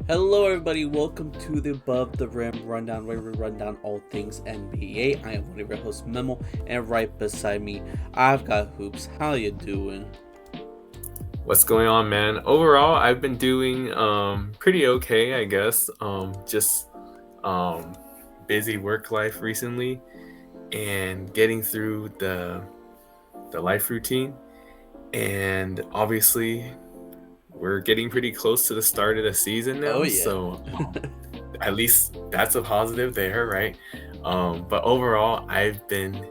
Hello, everybody. Welcome to the Above the Rim Rundown, where we run down all things NBA. I am one of your hosts, Memo, and right beside me, I've got Hoops. How you doing? What's going on, man? Overall, I've been doing pretty okay, I guess. Just um busy work life recently and getting through the life routine. And obviously, we're getting pretty close to the start of the season Oh now, yeah. so at least that's a positive there, right? But overall, I've been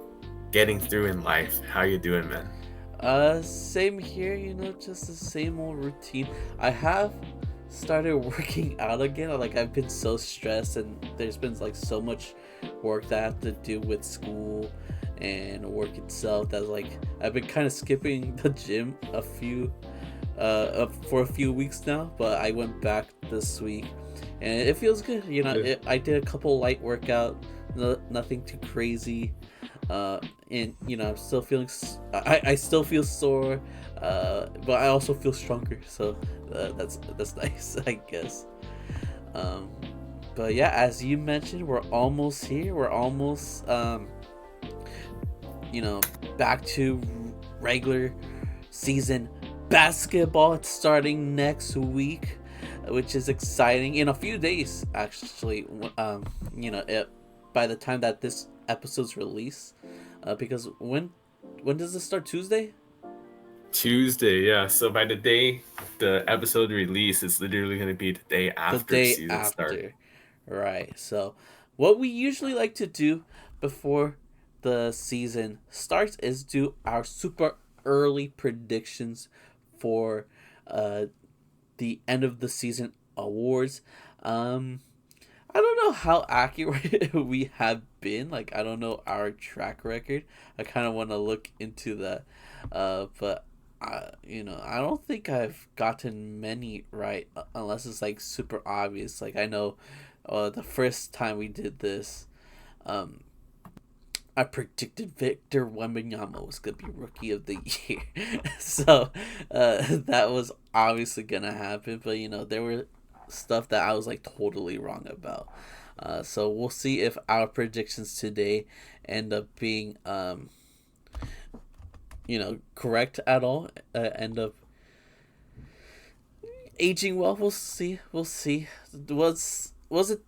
getting through in life. How you doing, man? Same here. Just the same old routine. I have started working out again. Like I've been so stressed, and there's been like so much work that I have to do with school and work itself. That like I've been kind of skipping the gym for a few weeks now, but I went back this week, and it feels good. I did a couple light workout, nothing too crazy, and I'm still I still feel sore, but I also feel stronger. So that's nice, I guess. Um, but yeah, as you mentioned, we're almost here. We're almost you know back to regular season basketball. It's starting next week, which is exciting. In a few days, actually. By the time that this episode's released, because when does this start? Tuesday. Tuesday, yeah. So by the day the episode release, it's literally going to be the day The after day season start. after, right? So, what we usually like to do before the season starts is do our super early predictions for uh the end of the season awards. Um, I don't know how accurate we have been. Like, I don't know our track record. I kind of want to look into that. But I don't think I've gotten many right unless it's like super obvious. Like, I know, the first time we did this, um, I predicted Victor Wembanyama was gonna be Rookie of the Year, so that was obviously gonna happen. But there were stuff that I was like totally wrong about. So we'll see if our predictions today end up being correct at all. End up aging well. We'll see. We'll see. Was it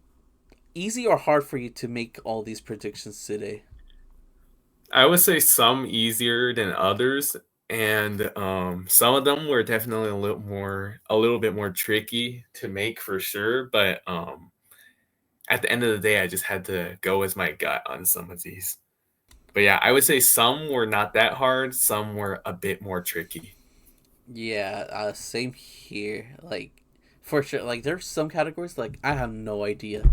easy or hard for you to make all these predictions today? I would say some easier than others, and some of them were definitely a little bit more tricky to make for sure. But at the end of the day, I just had to go with my gut on some of these. But yeah, I would say some were not that hard, some were a bit more tricky. Yeah, same here. Like, for sure. Like, there's some categories like I have no idea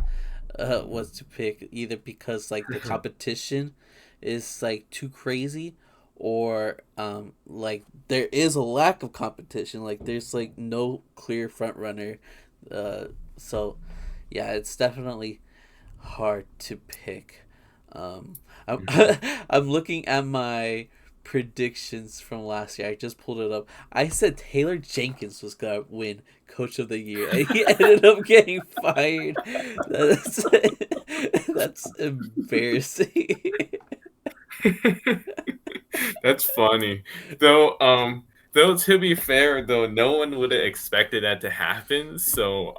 what to pick, either because like the competition is like too crazy, or like there is a lack of competition. Like, there's like no clear front runner. Uh, so yeah, it's definitely hard to pick. I'm I'm looking at my predictions from last year. I just pulled it up. I said Taylor Jenkins was gonna win Coach of the Year, and he ended up getting fired. That's that's embarrassing. That's funny. Though to be fair though, no one would have expected that to happen. So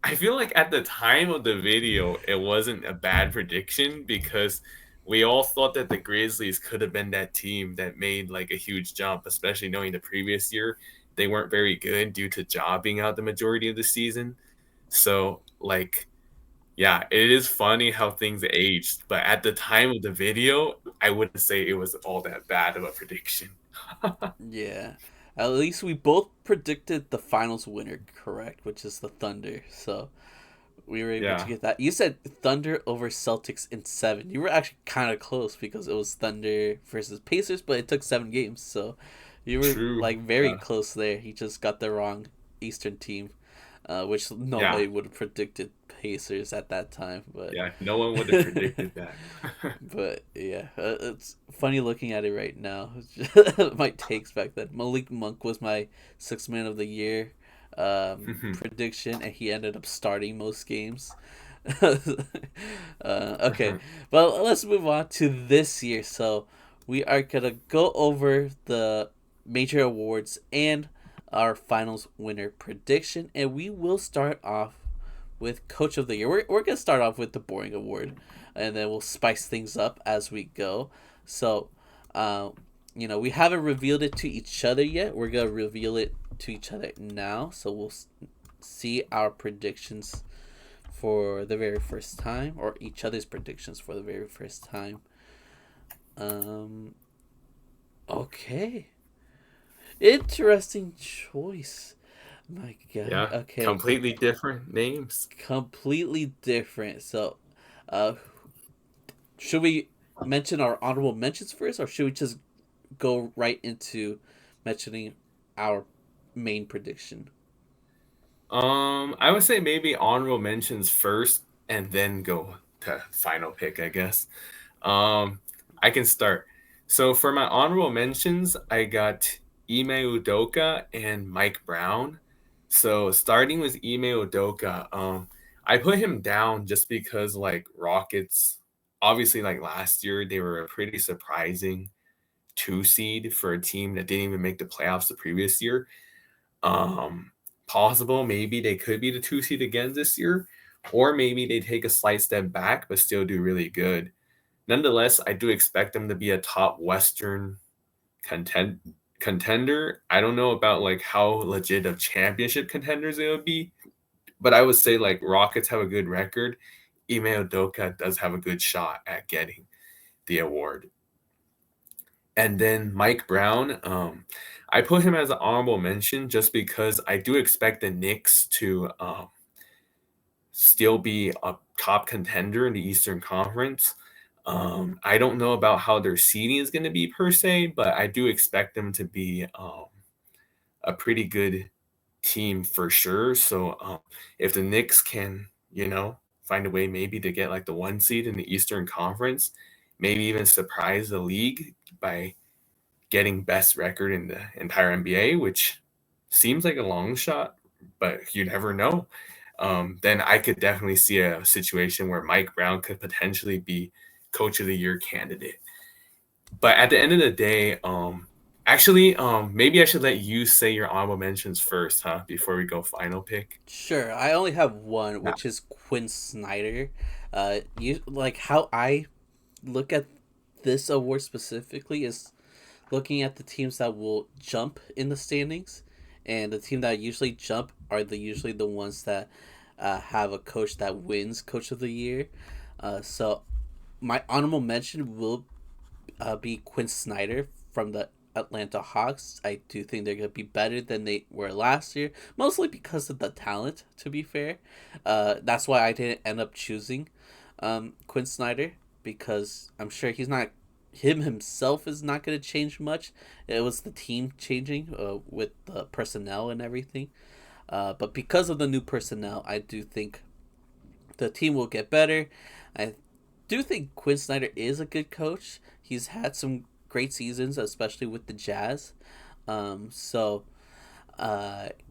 I feel like at the time of the video, it wasn't a bad prediction because we all thought that the Grizzlies could have been that team that made like a huge jump, especially knowing the previous year they weren't very good due to Ja being out the majority of the season. So like yeah, it is funny how things aged, but at the time of the video, I wouldn't say it was all that bad of a prediction. Yeah. At least we both predicted the finals winner correct, which is the Thunder. So we were able to Yeah, get that. You said Thunder over Celtics in seven. You were actually kind of close because it was Thunder versus Pacers, but it took 7 games. So you were true. like very Yeah, close there. You just got the wrong Eastern team, which yeah, nobody would have predicted Pacers at that time. But yeah. No one would have predicted that. yeah, it's funny looking at it right now. My takes back then. Malik Monk was my sixth man of the year prediction, and he ended up starting most games. Okay, well, let's move on to this year. So we are gonna go over the major awards and our finals winner prediction, and we will start off with Coach of the Year. We're gonna start off with the boring award, and then we'll spice things up as we go. So, uh, we haven't revealed it to each other yet. We're gonna reveal it to each other now. So we'll see our predictions for the very first time, or each other's predictions for the very first time. Um, okay, interesting choice. My God. Yeah, Okay, completely different names. completely different. So, uh, should we mention our honorable mentions first, or should we just go right into mentioning our main prediction? I would say maybe honorable mentions first, and then go to final pick, I guess. Um, I can start. So for my honorable mentions, I got Ime Udoka and Mike Brown. So starting with Ime Udoka, I put him down just because like Rockets, obviously like last year they were a pretty surprising 2 seed for a team that didn't even make the playoffs the previous year. Um, Possible maybe they could be the 2 seed again this year, or maybe they take a slight step back but still do really good. Nonetheless, I do expect them to be a top Western content contender. I don't know about like how legit of championship contenders they would be, but I would say like Rockets have a good record. Ime Udoka does have a good shot at getting the award. And then Mike Brown, I put him as an honorable mention just because I do expect the Knicks to still be a top contender in the Eastern Conference. I don't know about how their seeding is going to be per se, but I do expect them to be a pretty good team for sure. So if the Knicks can, find a way maybe to get like the 1 seed in the Eastern Conference, maybe even surprise the league by getting best record in the entire NBA, which seems like a long shot, but you never know. Then I could definitely see a situation where Mike Brown could potentially be Coach of the Year candidate. But at the end of the day, actually, maybe I should let you say your honorable mentions first, huh? Before we go final pick. Sure. I only have one, Yeah. which is Quinn Snyder. You like how I look at this award specifically is looking at the teams that will jump in the standings, and the team that usually jump are usually the ones that have a coach that wins Coach of the Year. So my honorable mention will be Quinn Snyder from the Atlanta Hawks. I do think they're going to be better than they were last year, mostly because of the talent, to be fair. That's why I didn't end up choosing Quinn Snyder, because I'm sure him himself is not going to change much. It was the team changing with the personnel and everything. But because of the new personnel, I do think the team will get better. I do think Quinn Snyder is a good coach. He's had some great seasons, especially with the Jazz.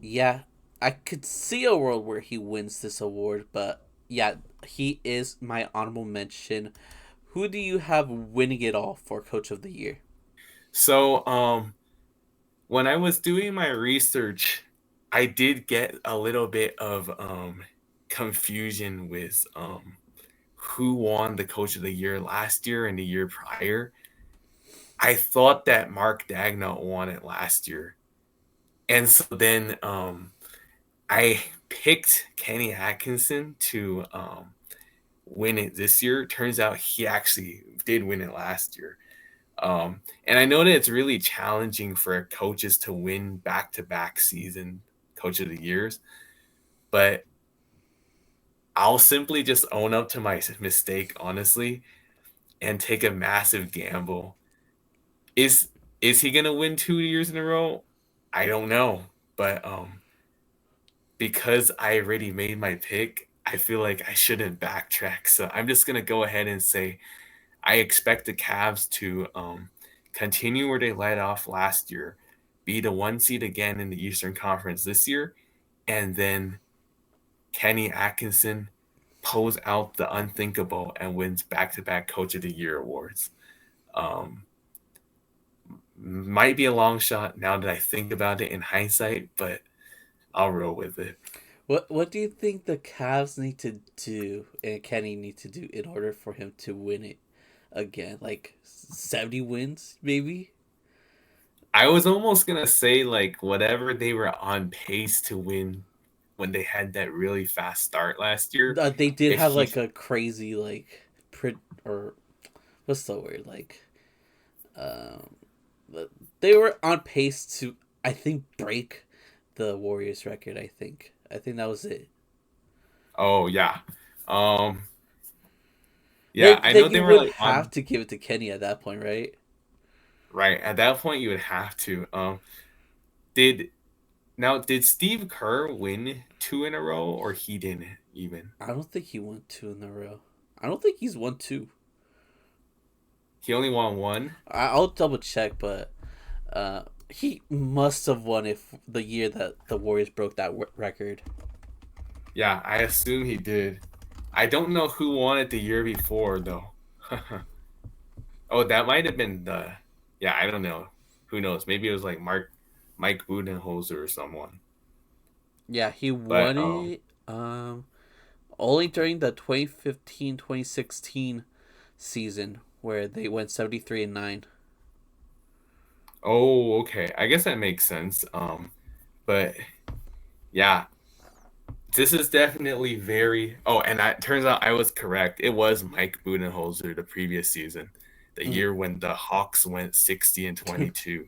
Yeah, I could see a world where he wins this award, but yeah, he is my honorable mention. Who do you have winning it all for Coach of the Year? So, when I was doing my research, I did get a little bit of confusion with who won the Coach of the Year last year and the year prior. I thought that Mark Dagnall won it last year, and so then I picked Kenny Atkinson to win it this year. Turns out he actually did win it last year. And I know that it's really challenging for coaches to win back-to-back season Coach of the Years, but I'll simply just own up to my mistake, honestly, and take a massive gamble. Is is he gonna win 2 years in a row? I don't know, but because I already made my pick, I feel like I shouldn't backtrack. So I'm just gonna go ahead and say I expect the Cavs to continue where they led off last year, be the 1 seed again in the Eastern Conference this year, and then Kenny Atkinson pulls out the unthinkable and wins back-to-back Coach of the Year awards. Um, might be a long shot now that I think about it in hindsight, but I'll roll with it. What do you think the Cavs need to do and Kenny need to do in order for him to win it again? Like 70 wins, maybe? I was almost gonna say like whatever they were on pace to win when they had that really fast start last year. They did If have he, like a crazy or what's the word um they were on pace to, I think, break the Warriors record. I think that was it. oh yeah, um, yeah, Then I know then they you were would like have on to give it to Kenny at that point, right? right at that point. You would have to. Did did Steve Kerr win two in a row or he didn't even? I don't think he won two in a row. I don't think he's won two. He only won one. I'll double check, but he must have won if the year that the Warriors broke that record. Yeah, I assume he did. I don't know who won it the year before though. Oh, that might have been the. Yeah, I don't know. Who knows? Maybe it was like Mike Budenholzer or someone. Yeah, he But won it only during the 2015-2016 season where they went 73-9. oh, okay. I guess that makes sense. But yeah, this is definitely very. Oh, and it turns out I was correct. It was Mike Budenholzer the previous season, the Mm. year when the Hawks went 60-22.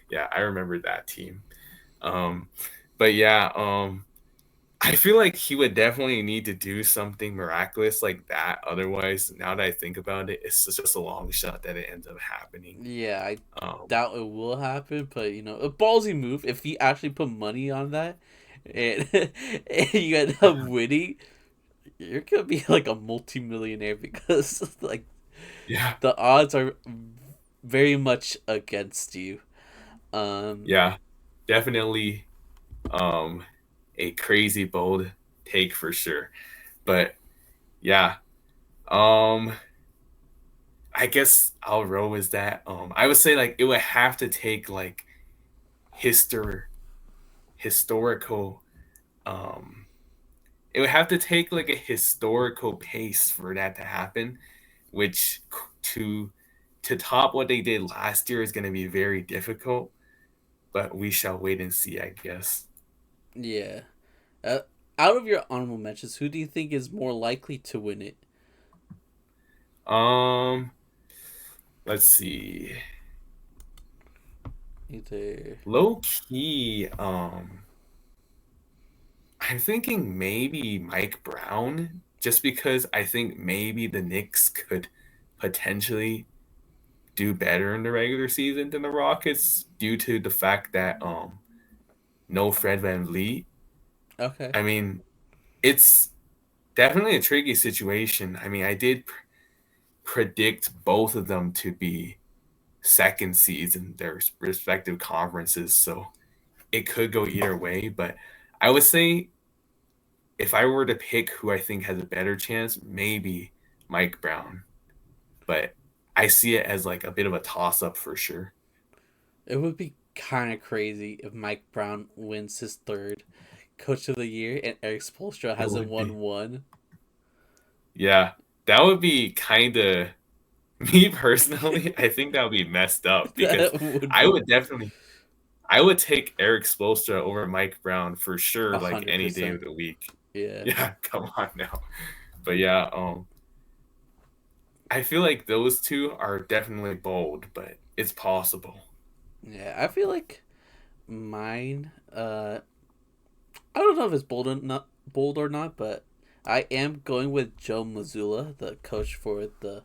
Yeah, I remember that team. Um, but yeah, I feel like he would definitely need to do something miraculous like that. Otherwise, now that I think about it, it's just a long shot that it ends up happening. Yeah, I Um, doubt it will happen, but a ballsy move if he actually put money on that, and, and you end up winning, you're gonna be like a multimillionaire because like yeah, the odds are very much against you. Um, yeah, definitely um, a crazy bold take for sure. But yeah, um, I guess I'll roll with that. I would say like it would have to take like histor historical um it would have to take like a historical pace for that to happen, which to top what they did last year is going to be very difficult. But we shall wait and see, I guess. yeah. Uh, Out of your honorable mentions, who do you think is more likely to win it? Um, let's see. Either Low key, I'm thinking maybe Mike Brown, just because I think maybe the Knicks could potentially do better in the regular season than the Rockets due to the fact that no Fred VanVleet. okay. I mean, it's definitely a tricky situation. I mean, I did predict both of them to be second seeds in their respective conferences, so it could go either way. But I would say if I were to pick who I think has a better chance, maybe Mike Brown. But I see it as like a bit of a toss up for sure. It would be kind of crazy if Mike Brown wins his third Coach of the Year and Eric Spoelstra It hasn't would won be. one. Yeah, that would be kind of me personally. I think that would be messed up because That would I be would definitely, I would take Eric Spoelstra over Mike Brown for sure, a like hundred any day percent. of the week. Yeah, Yeah, come on now. But yeah, I feel like those two are definitely bold, but it's possible. yeah. I feel like mine. I don't know if it's bold or not, but I am going with Joe Mazzulla, the coach for the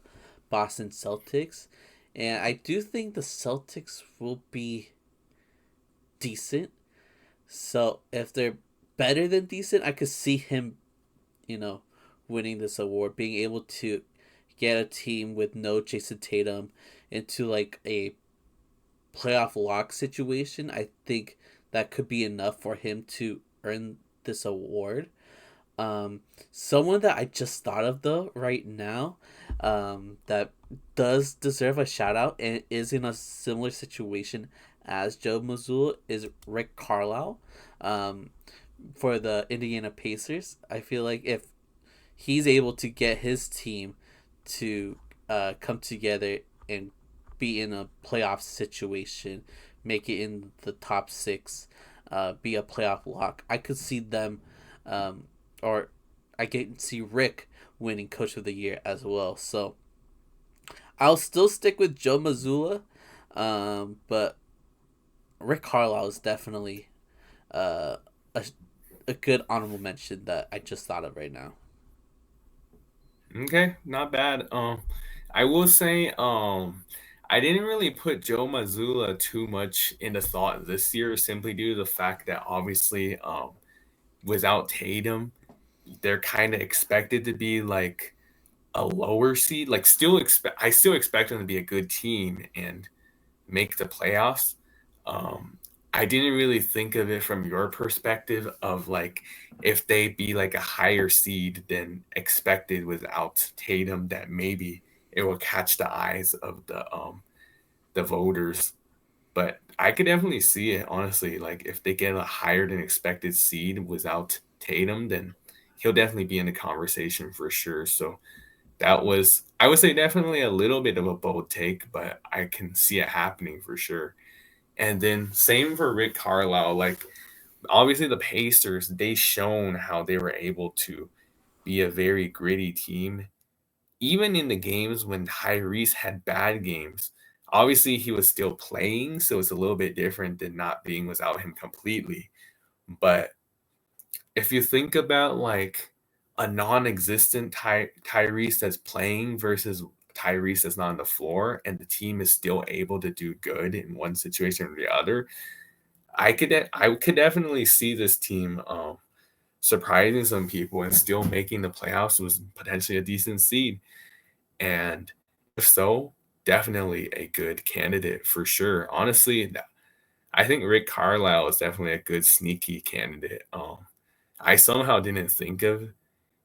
Boston Celtics, and I do think the Celtics will be decent. So if they're better than decent, I could see him, you know, winning this award, being able to get a team with no Jason Tatum into like a playoff lock situation. I think that could be enough for him to earn this award. Um, Someone that I just thought of though right now, that does deserve a shout out and is in a similar situation as Joe Mazzulla is Rick Carlisle, um, for the Indiana Pacers. I feel like if he's able to get his team to come together and be in a playoff situation, make it in the top six, be a playoff lock. I could see them, um, or I can see Rick winning Coach of the Year as well. So I'll still stick with Joe Mazzulla, but Rick Carlisle is definitely uh, a, a good honorable mention that I just thought of right now. Okay, not bad. I will say, I didn't really put Joe Mazzulla too much into thought this year, simply due to the fact that obviously, without Tatum, they're kind of expected to be like a lower seed. Like, I still expect them to be a good team and make the playoffs. Um, I didn't really think of it from your perspective of like if they be like a higher seed than expected without Tatum, that maybe it will catch the eyes of the voters. But I could definitely see it honestly. Like if they get a higher than expected seed without Tatum, then he'll definitely be in the conversation for sure. So that was, I would say, definitely a little bit of a bold take, but I can see it happening for sure. And then same for Rick Carlisle. Like obviously the Pacers, they shown how they were able to be a very gritty team, even in the games when Tyrese had bad games. Obviously he was still playing, so it's a little bit different than not being without him completely. But if you think about like a non-existent Tyrese that's playing versus Tyrese that's not on the floor, and the team is still able to do good in one situation or the other, I could definitely see this team surprising some people and still making the playoffs was potentially a decent seed. And if so, definitely a good candidate for sure. Honestly, I think Rick Carlisle is definitely a good sneaky candidate. I somehow didn't think of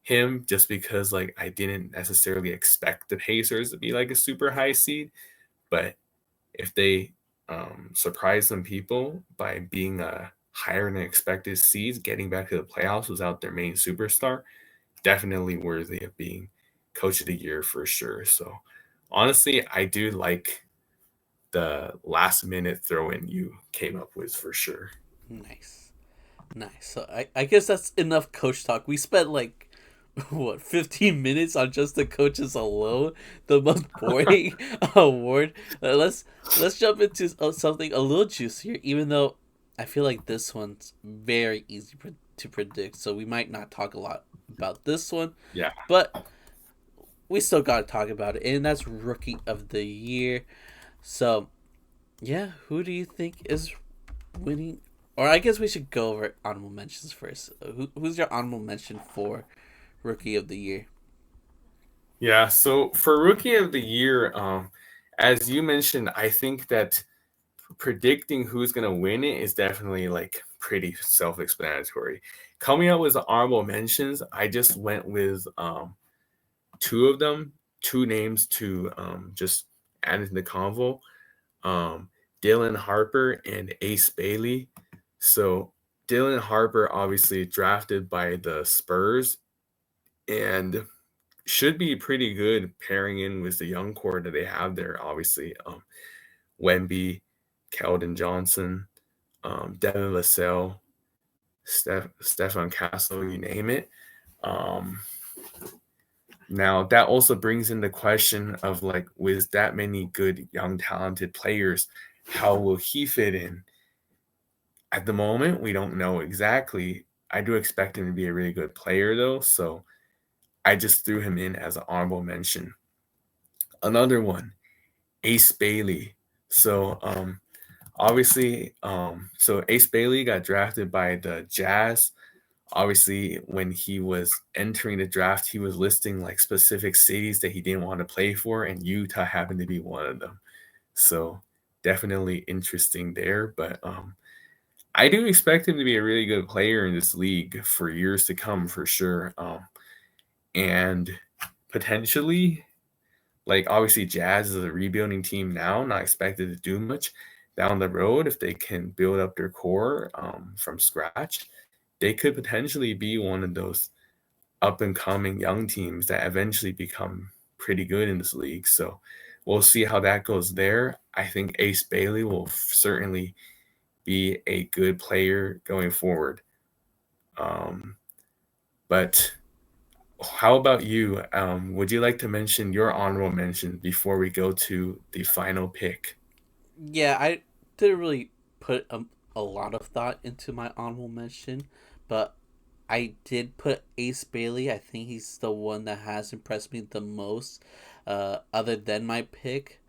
him just because like I didn't necessarily expect the Pacers to be like a super high seed, but if they surprise some people by being a higher than expected seeds, getting back to the playoffs without their main superstar, definitely worthy of being coach of the year for sure. So honestly, I do like the last minute throw in you came up with for sure. Nice. Nice. So I guess that's enough coach talk. We spent like what 15 minutes on just the coaches alone, the most boring award. Let's jump into something a little juicier, even though I feel like this one's very easy to predict, so we might not talk a lot about this one, Yeah. but we still got to talk about it, and that's Rookie of the Year. So yeah, who do you think is winning? Or I guess we should go over honorable mentions first. Who's your honorable mention for Rookie of the Year? Yeah. So for rookie of the year, as you mentioned, I think that predicting who's gonna win it is definitely like pretty self-explanatory. Coming up with the honorable mentions, I just went with two of them, two names to just add into the convo. Um, Dylan Harper and Ace Bailey. So Dylan Harper, obviously drafted by the Spurs, and should be pretty good pairing in with the young core that they have there. Obviously, Wemby, Keldon Johnson, Devin Vassell, Stefan Castle, you name it. Um, Now that also brings in the question of like, with that many good young talented players, how will he fit in? At the moment, we don't know exactly. I do expect him to be a really good player though, so I just threw him in as an honorable mention. Another one, Ace Bailey. So obviously, so Ace Bailey got drafted by the Jazz. Obviously, when he was entering the draft, he was listing like specific cities that he didn't want to play for, and Utah happened to be one of them. So definitely interesting there. But I do expect him to be a really good player in this league for years to come, for sure. And potentially, like obviously, Jazz is a rebuilding team now, not expected to do much down the road. If they can build up their core from scratch, they could potentially be one of those up and coming young teams that eventually become pretty good in this league. So we'll see how that goes there. I think Ace Bailey will certainly be a good player going forward. Um, but how about you? Would you like to mention your honorable mentions before we go to the final pick? Yeah, I didn't really put a lot of thought into my honorable mention, but I did put Ace Bailey. I think he's the one that has impressed me the most, other than my pick.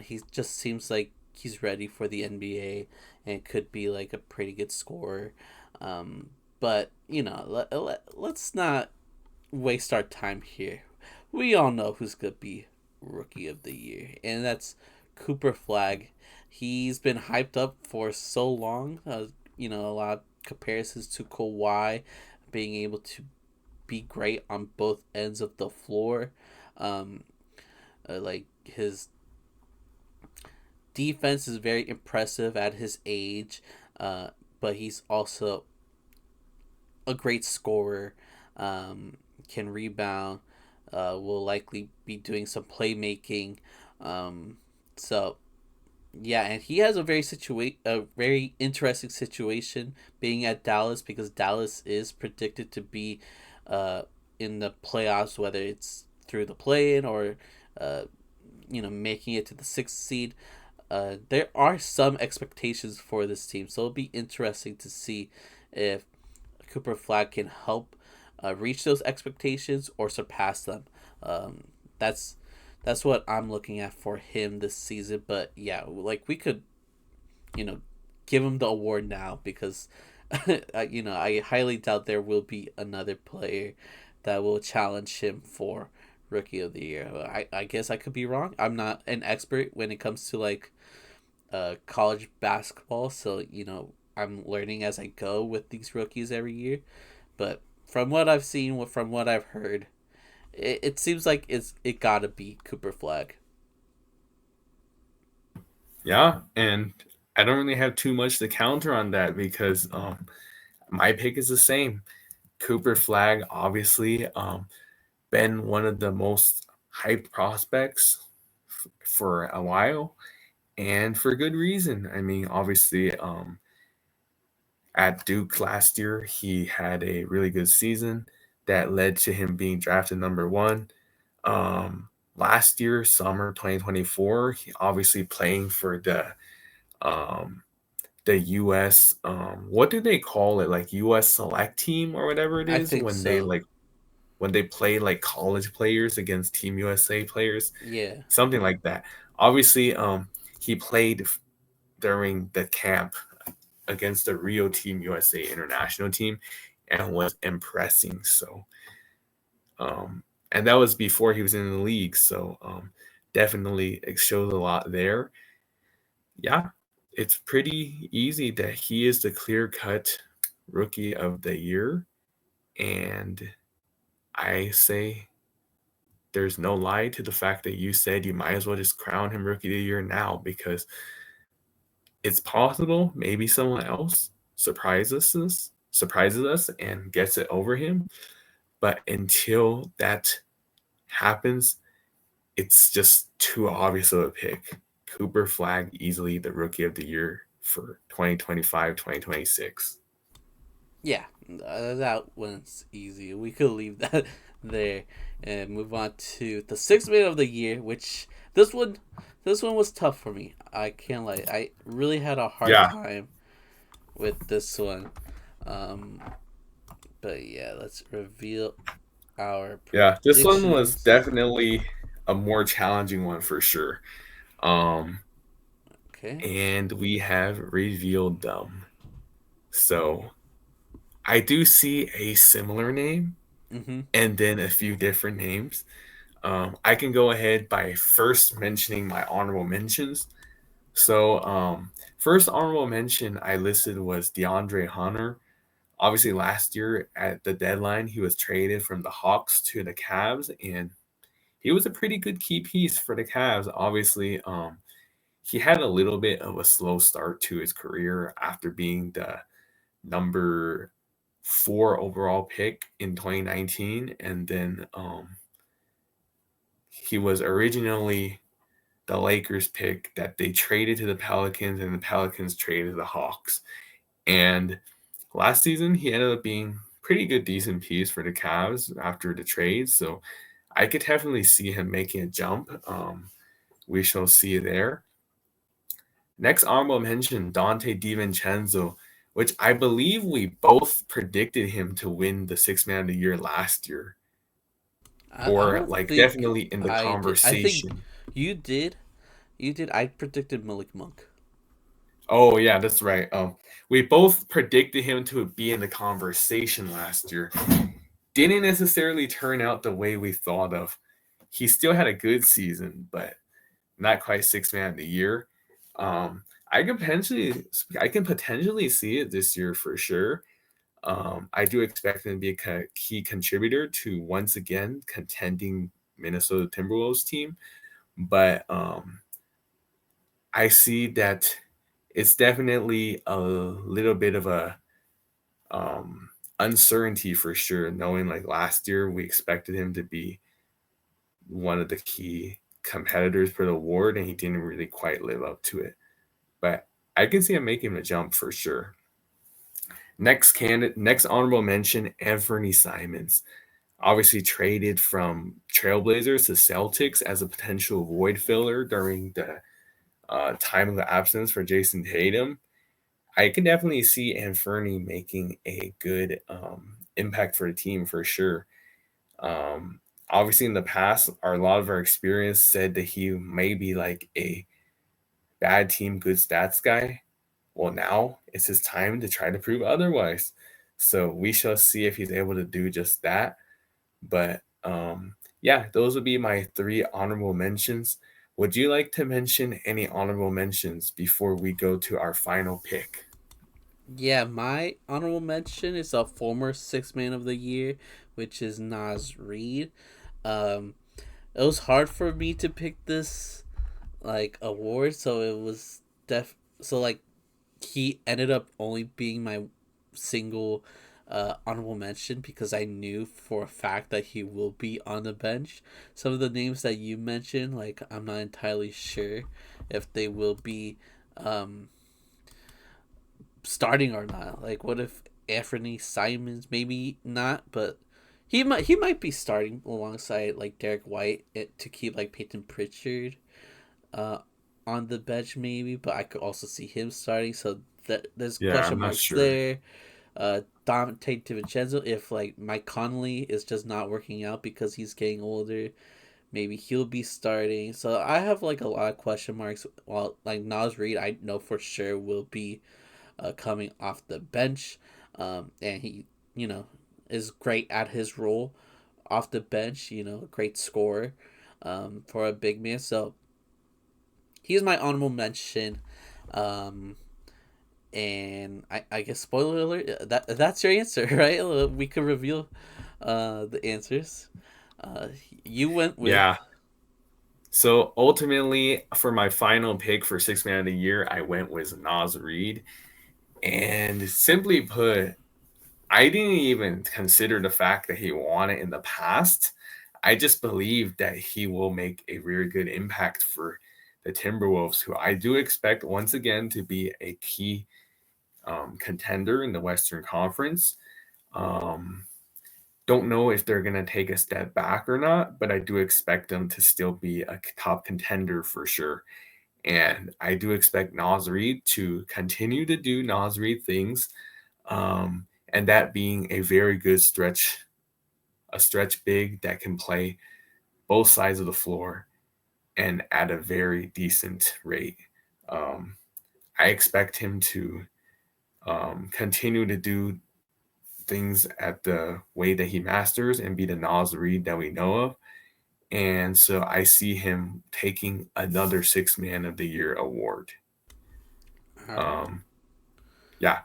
He just seems like he's ready for the NBA and could be like a pretty good scorer. But let's not waste our time here. We all know who's gonna be Rookie of the Year, and that's Cooper Flag. He's been hyped up for so long. A lot of comparisons to Kawhi being able to be great on both ends of the floor. Um, like his defense is very impressive at his age, but he's also a great scorer. Can rebound. Will likely be doing some playmaking. So yeah, and he has a very interesting situation being at Dallas because Dallas is predicted to be uh, in the playoffs, whether it's through the play-in or uh, making it to the sixth seed. There are some expectations for this team, so it'll be interesting to see if Cooper Flag can help reach those expectations or surpass them. Um, that's that's what I'm looking at for him this season. But yeah, like we could, you know, give him the award now because, I highly doubt there will be another player that will challenge him for Rookie of the Year. I guess I could be wrong. I'm not an expert when it comes to like college basketball, so I'm learning as I go with these rookies every year. But from what I've seen, from what I've heard, it seems like it gotta be Cooper Flag. Yeah, and I don't really have too much to counter on that because my pick is the same. Cooper Flag, obviously, been one of the most hyped prospects for a while, and for good reason. I mean, obviously, at Duke last year, he had a really good season that led to him being drafted number one. Last year, summer 2024, he obviously playing for um, the U.S. What do they call it? Like U.S. Select Team or whatever it I is think when they so. like when they play like college players against Team USA players, Yeah, something like that. Obviously, he played during the camp against the Rio Team USA international team and was impressing. So, and that was before he was in the league. So, definitely it shows a lot there. Yeah, it's pretty easy that he is the clear cut rookie of the year. And I say there's no lie to the fact that you said you might as well just crown him rookie of the year now because it's possible maybe someone else surprises us and gets it over him. But until that happens, it's just too obvious of a pick. Cooper Flag easily the rookie of the year for 2025, 2026. yeah, that one's easy. We could leave that there and move on to the sixth man of the year, which this one, this one was tough for me. I can't lie. I really had a hard Yeah, time with this one. Um, but yeah, let's reveal our yeah. This one was predictions. definitely a more challenging one for sure. Um, Okay. and we have revealed them. So I do see a similar name Mm-hmm. and then a few different names. I can go ahead by first mentioning my honorable mentions. So First honorable mention I listed was DeAndre Hunter. Obviously, last year at the deadline, he was traded from the Hawks to the Cavs, and he was a pretty good key piece for the Cavs. Obviously, he had a little bit of a slow start to his career after being the number 4 overall pick in 2019, and then he was originally the Lakers pick that they traded to the Pelicans, and the Pelicans traded to the Hawks. And last season, he ended up being pretty good, decent piece for the Cavs after the trade. So I could definitely see him making a jump. We shall see there. Next honorable mention, Dante DiVincenzo, which I believe we both predicted him to win the Sixth Man of the Year last year, I or don't like think definitely in the I did. I think conversation. you did. You did. I predicted Malik Monk. Oh yeah, that's right. We both predicted him to be in the conversation last year. Didn't necessarily turn out the way we thought of. He still had a good season, but not quite Sixth Man of the Year. Um, I can potentially see it this year for sure. I do expect him to be a key contributor to once again contending Minnesota Timberwolves team, but I see that it's definitely a little bit of a um, uncertainty for sure. Knowing like last year we expected him to be one of the key competitors for the award, and he didn't really quite live up to it. But I can see him making a jump for sure. Next honorable mention, Anthony Simons. Obviously traded from Trailblazers to Celtics as a potential void filler during the time of the absence for Jason Tatum. I can definitely see Anthony making a good impact for the team for sure. Um, Obviously, in the past, a lot of our experience said that he may be like a bad team, good stats guy. Well, now it's his time to try to prove otherwise. So we shall see if he's able to do just that. But yeah, those would be my 3 honorable mentions. Would you like to mention any honorable mentions before we go to our final pick? Yeah, my honorable mention is a former Sixth Man of the Year, which is Nas Reed. Um, it was hard for me to pick this like award, so it was so like he ended up only being my single honorable mention because I knew for a fact that he will be on the bench. Some of the names that you mentioned, like I'm not entirely sure if they will be um, starting or not. Like, what if Anthony Simons? Maybe not, but he might be starting alongside like Derek White to keep like Peyton Pritchard uh, on the bench maybe, but I could also see him starting. So that there's Yeah, question I'm not marks sure. there. Dante DiVincenzo, if like Mike Conley is just not working out because he's getting older, maybe he'll be starting. So I have like a lot of question marks. While like Nas Reed, I know for sure will be coming off the bench, and he you know is great at his role off the bench. Great scorer for a big man. So he's my honorable mention. Um, and I guess spoiler alert, that's your answer, right? We could reveal the answers. Uh, you went with Yeah. So ultimately, for my final pick for Sixth Man of the Year, I went with Nas Reed. And simply put, I didn't even consider the fact that he won it in the past. I just believe that he will make a very good impact for the Timberwolves, who I do expect once again to be a key contender in the Western Conference. Um, don't know if they're going to take a step back or not, but I do expect them to still be a top contender for sure. And I do expect Nas Reed to continue to do Nas Reed things, and that being a very good a stretch big that can play both sides of the floor and at a very decent rate. Um, I expect him to continue to do things at the way that he masters and be the Nas Reed that we know of. And so I see him taking another Six Man of the Year award. All right. Um, yeah,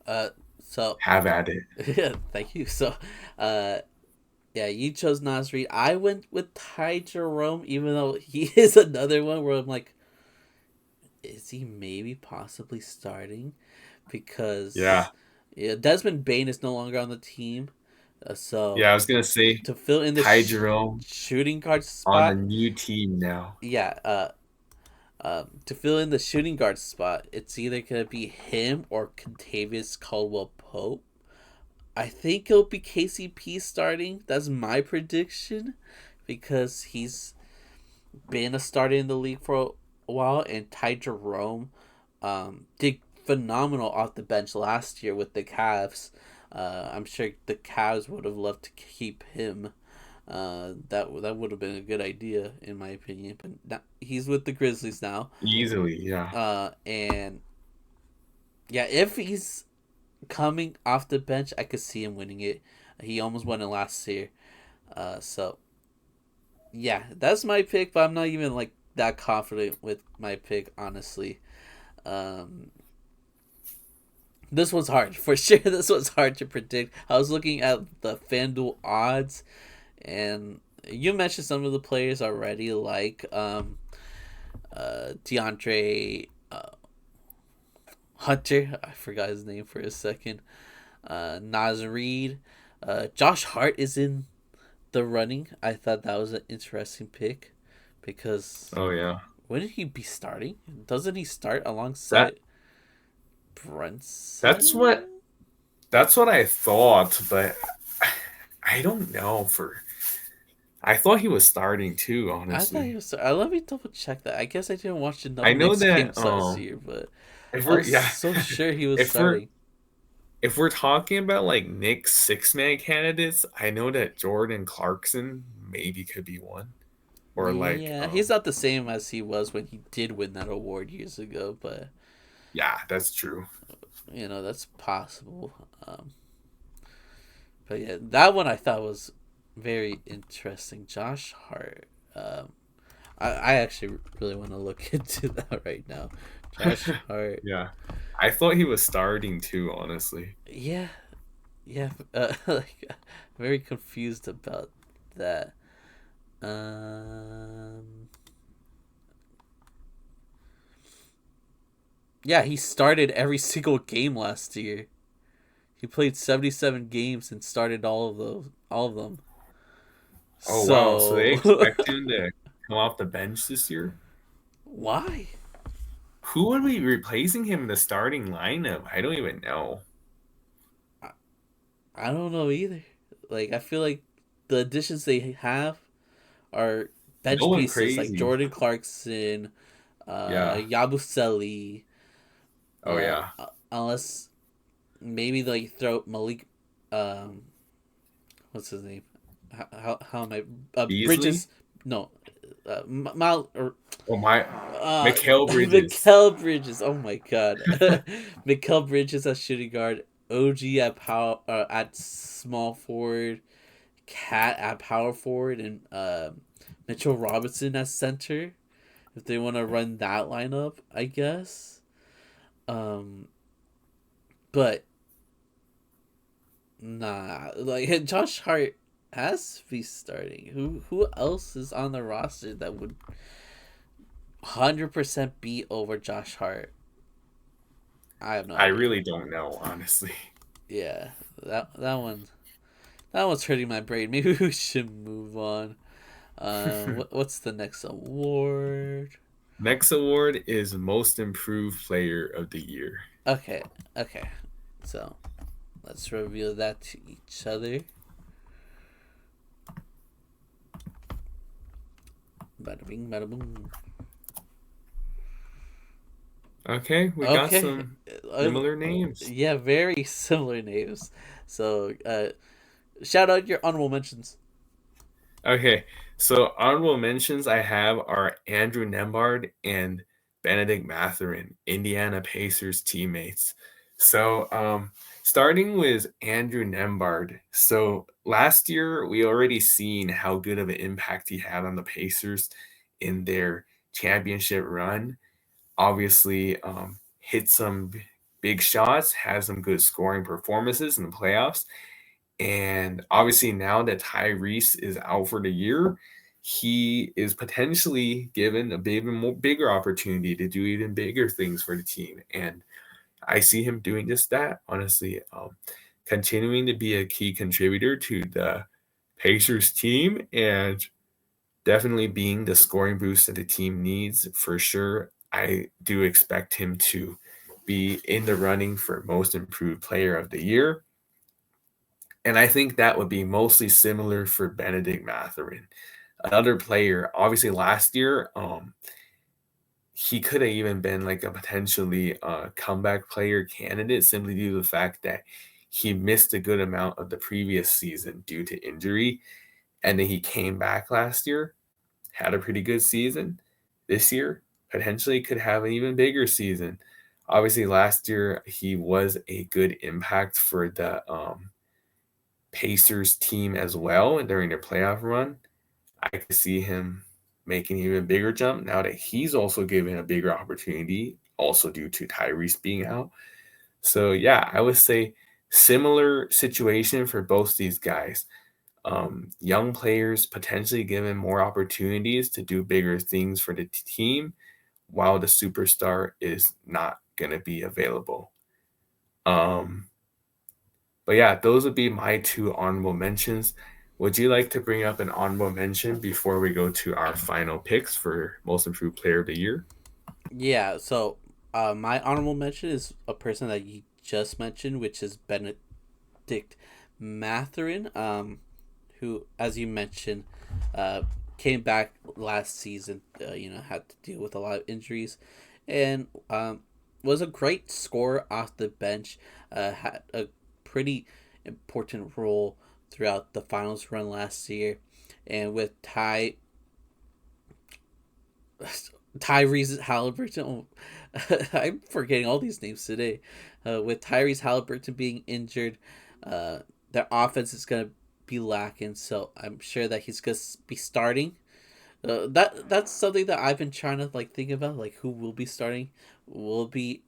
Uh, so have at it. yeah, thank you. So, uh, yeah, you chose Nas Reed. I went with Ty Jerome, even though he is another one where I'm like, is he maybe possibly starting? Yeah, Because yeah, Desmond Bain is no longer on the team, so yeah. I was gonna say to fill in the Ty Jerome shooting guard on a spot, new team now. yeah, to fill in the shooting guard spot, it's either gonna be him or Contavious Caldwell Pope. I think it'll be KCP starting. That's my prediction because he's been a starter in the league for a while, and Ty Jerome did phenomenal off the bench last year with the Cavs. I'm sure the Cavs would have loved to keep him. That would have been a good idea in my opinion. But not, he's with the Grizzlies now. Easily, yeah. And yeah, if he's coming off the bench, I could see him winning it. He almost won it last year. So yeah, that's my pick, but I'm not even like that confident with my pick, honestly. Um, this one's hard for sure. This one's hard to predict. I was looking at the FanDuel odds, and you mentioned some of the players already, like DeAndre Hunter. I forgot his name for a second. Nas Reed. Josh Hart is in the running. I thought that was an interesting pick because Oh yeah. wouldn't he be starting? Doesn't he start That alongside that's Brunson? what that's what I thought, but I don't know for I thought he was starting too, I thought he honestly. was. Let me double check that. I guess I didn't watch enough I know Knicks that games last year, but if I we're was yeah, so sure he was if we're starting. if we're talking about like Knicks six-man candidates, I know that Jordan Clarkson maybe could be one. Or like Yeah, he's not the same as he was when he did win that award years ago, but yeah, that's true. that's possible. But yeah, that one I thought was very interesting. Josh Hart. I actually really want to look into that right now. Josh Hart. Yeah. I thought he was starting too, honestly. Yeah, yeah. Like, very confused about that. Um, yeah, he started every single game last year. He played 77 games and started all of them. Oh wow, so they So, expect him to come off the bench this year? why? Who would be replacing him in the starting lineup? I don't even know. I, I don't know either. Like, I feel like the additions they have are No bench one pieces like crazy. Jordan Clarkson, Yeah. Yabusele, Oh yeah. unless maybe they throw Malik, um, what's his name? How am I? Beasley? Bridges? No, Mal or Oh my, uh, Mikal Bridges. Mikael Bridges. Oh my god, Mikael Bridges at shooting guard, OG at power at small forward, Cat at power forward, and Mitchell Robinson at center. If they want to run that lineup, I guess. Um, but nah, like Josh Hart has to be starting. Who else is on the roster that would 100% be over Josh Hart? I have no I idea. really don't know, honestly. Yeah, that one's hurting my brain. Maybe we should move on. What's the next award? Next award is Most Improved Player of the Year. Okay, okay. So let's reveal that to each other. Bada bing, bada boom. Okay, we got Okay. some similar names. Yeah, very similar names. So, shout out your honorable mentions. Okay, so honorable mentions I have are Andrew Nembhard and Benedict Mathurin, Indiana Pacers teammates. So, starting with Andrew Nembhard. So last year we already seen how good of an impact he had on the Pacers in their championship run. Obviously, hit some big shots, has some good scoring performances in the playoffs. And obviously, now that Tyrese is out for the year, he is potentially given a bigger opportunity to do even bigger things for the team. And I see him doing just that, honestly. Continuing to be a key contributor to the Pacers team and definitely being the scoring boost that the team needs for sure. I do expect him to be in the running for most improved player of the year. And I think that would be mostly similar for Benedict Mathurin. Another player, obviously last year, he could have even been like a potentially comeback player candidate simply due to the fact that he missed a good amount of the previous season due to injury. And then he came back last year, had a pretty good season. This year, potentially could have an even bigger season. Obviously, last year he was a good impact for the Pacers team as well during their playoff run. I could see him making an even bigger jump now that he's also given a bigger opportunity, also due to Tyrese being out. So yeah, I would say similar situation for both these guys. Young players potentially given more opportunities to do bigger things for the team, while the superstar is not gonna be available. Um, but yeah, those would be my two honorable mentions. Would you like to bring up an honorable mention before we go to our final picks for most improved player of the year? Yeah, so my honorable mention is a person that you just mentioned, which is Benedict Mathurin, who, as you mentioned, uh, came back last season. Had to deal with a lot of injuries, and was a great scorer off the bench. Had a pretty important role throughout the finals run last year, and with Tyrese Halliburton. Oh, I'm forgetting all these names today. With Tyrese Halliburton being injured, uh, their offense is going to be lacking. So I'm sure that he's going to be starting. That's something that I've been trying to like think about, like who will be starting. Will it be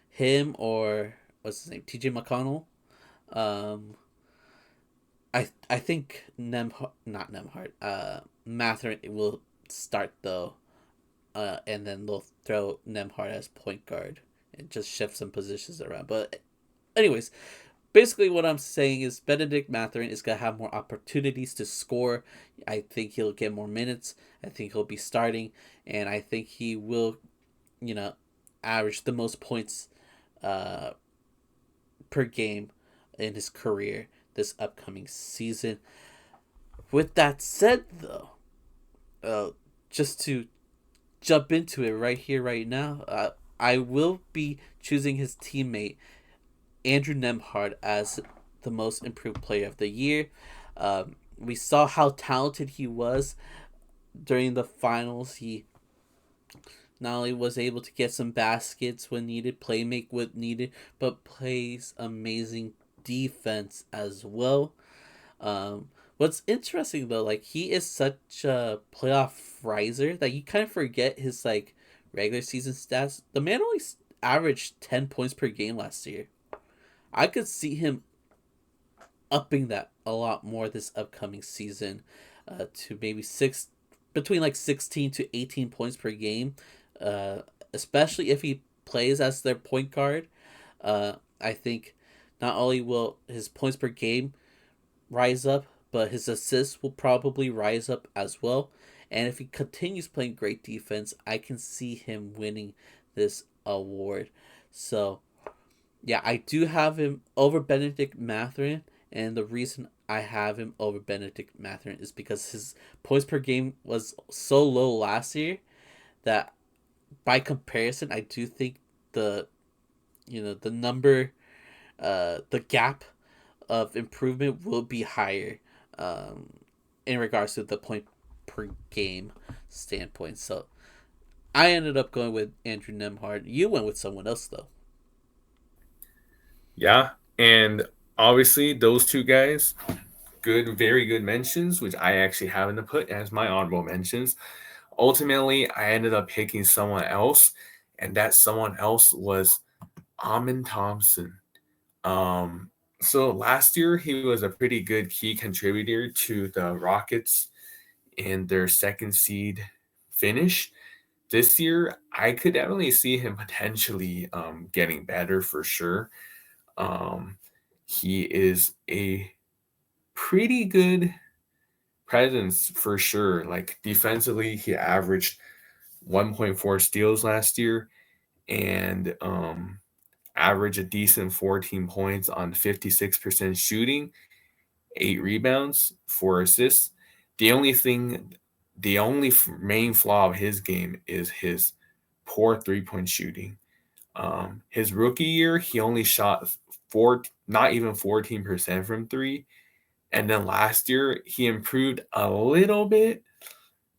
him or what's his name, T.J. McConnell? Um, I think not Nemhart. Matherin will start though, and then they'll throw Nemhard as point guard and just shift some positions around. But anyways, basically what I'm saying is Benedict Mathurin is gonna have more opportunities to score. I think he'll get more minutes. I think he'll be starting, and I think he will, you know, average the most points uh, per game in his career this upcoming season. With that said, though, just to jump into it right here, right now, I will be choosing his teammate Andrew Nemhard as the most improved player of the year. We saw how talented he was during the finals. He not only was able to get some baskets when needed, play make when needed, but plays amazing defense as well. What's interesting though, like he is such a playoff riser that you kind of forget his like regular season stats. The man only averaged 10 points per game last year. I could see him upping that a lot more this upcoming season, to maybe between like 16 to 18 points per game, uh, especially if he plays as their point guard. I think not only will his points per game rise up, but his assists will probably rise up as well. And if he continues playing great defense, I can see him winning this award. So, yeah, I do have him over Benedict Mathurin, and the reason I have him over Benedict Mathurin is because his points per game was so low last year that by comparison, I do think the the number, the gap of improvement will be higher, um, in regards to the point per game standpoint. So I ended up going with Andrew Nemhard. You went with someone else though. Yeah, and obviously those two guys, good, very good mentions, which I actually happen to put as my honorable mentions. Ultimately, I ended up picking someone else, and that someone else was Amin Thompson. Um, so last year he was a pretty good key contributor to the Rockets in their second seed finish. This year, I could definitely see him potentially getting better for sure. Um, he is a pretty good presence for sure. Like defensively, he averaged 1.4 steals last year and averaged a decent 14 points on 56% shooting, 8 rebounds, 4 assists. The only thing, the only main flaw of his game is his poor 3-point shooting. His rookie year, he only shot not even 14% from three. And then last year, he improved a little bit,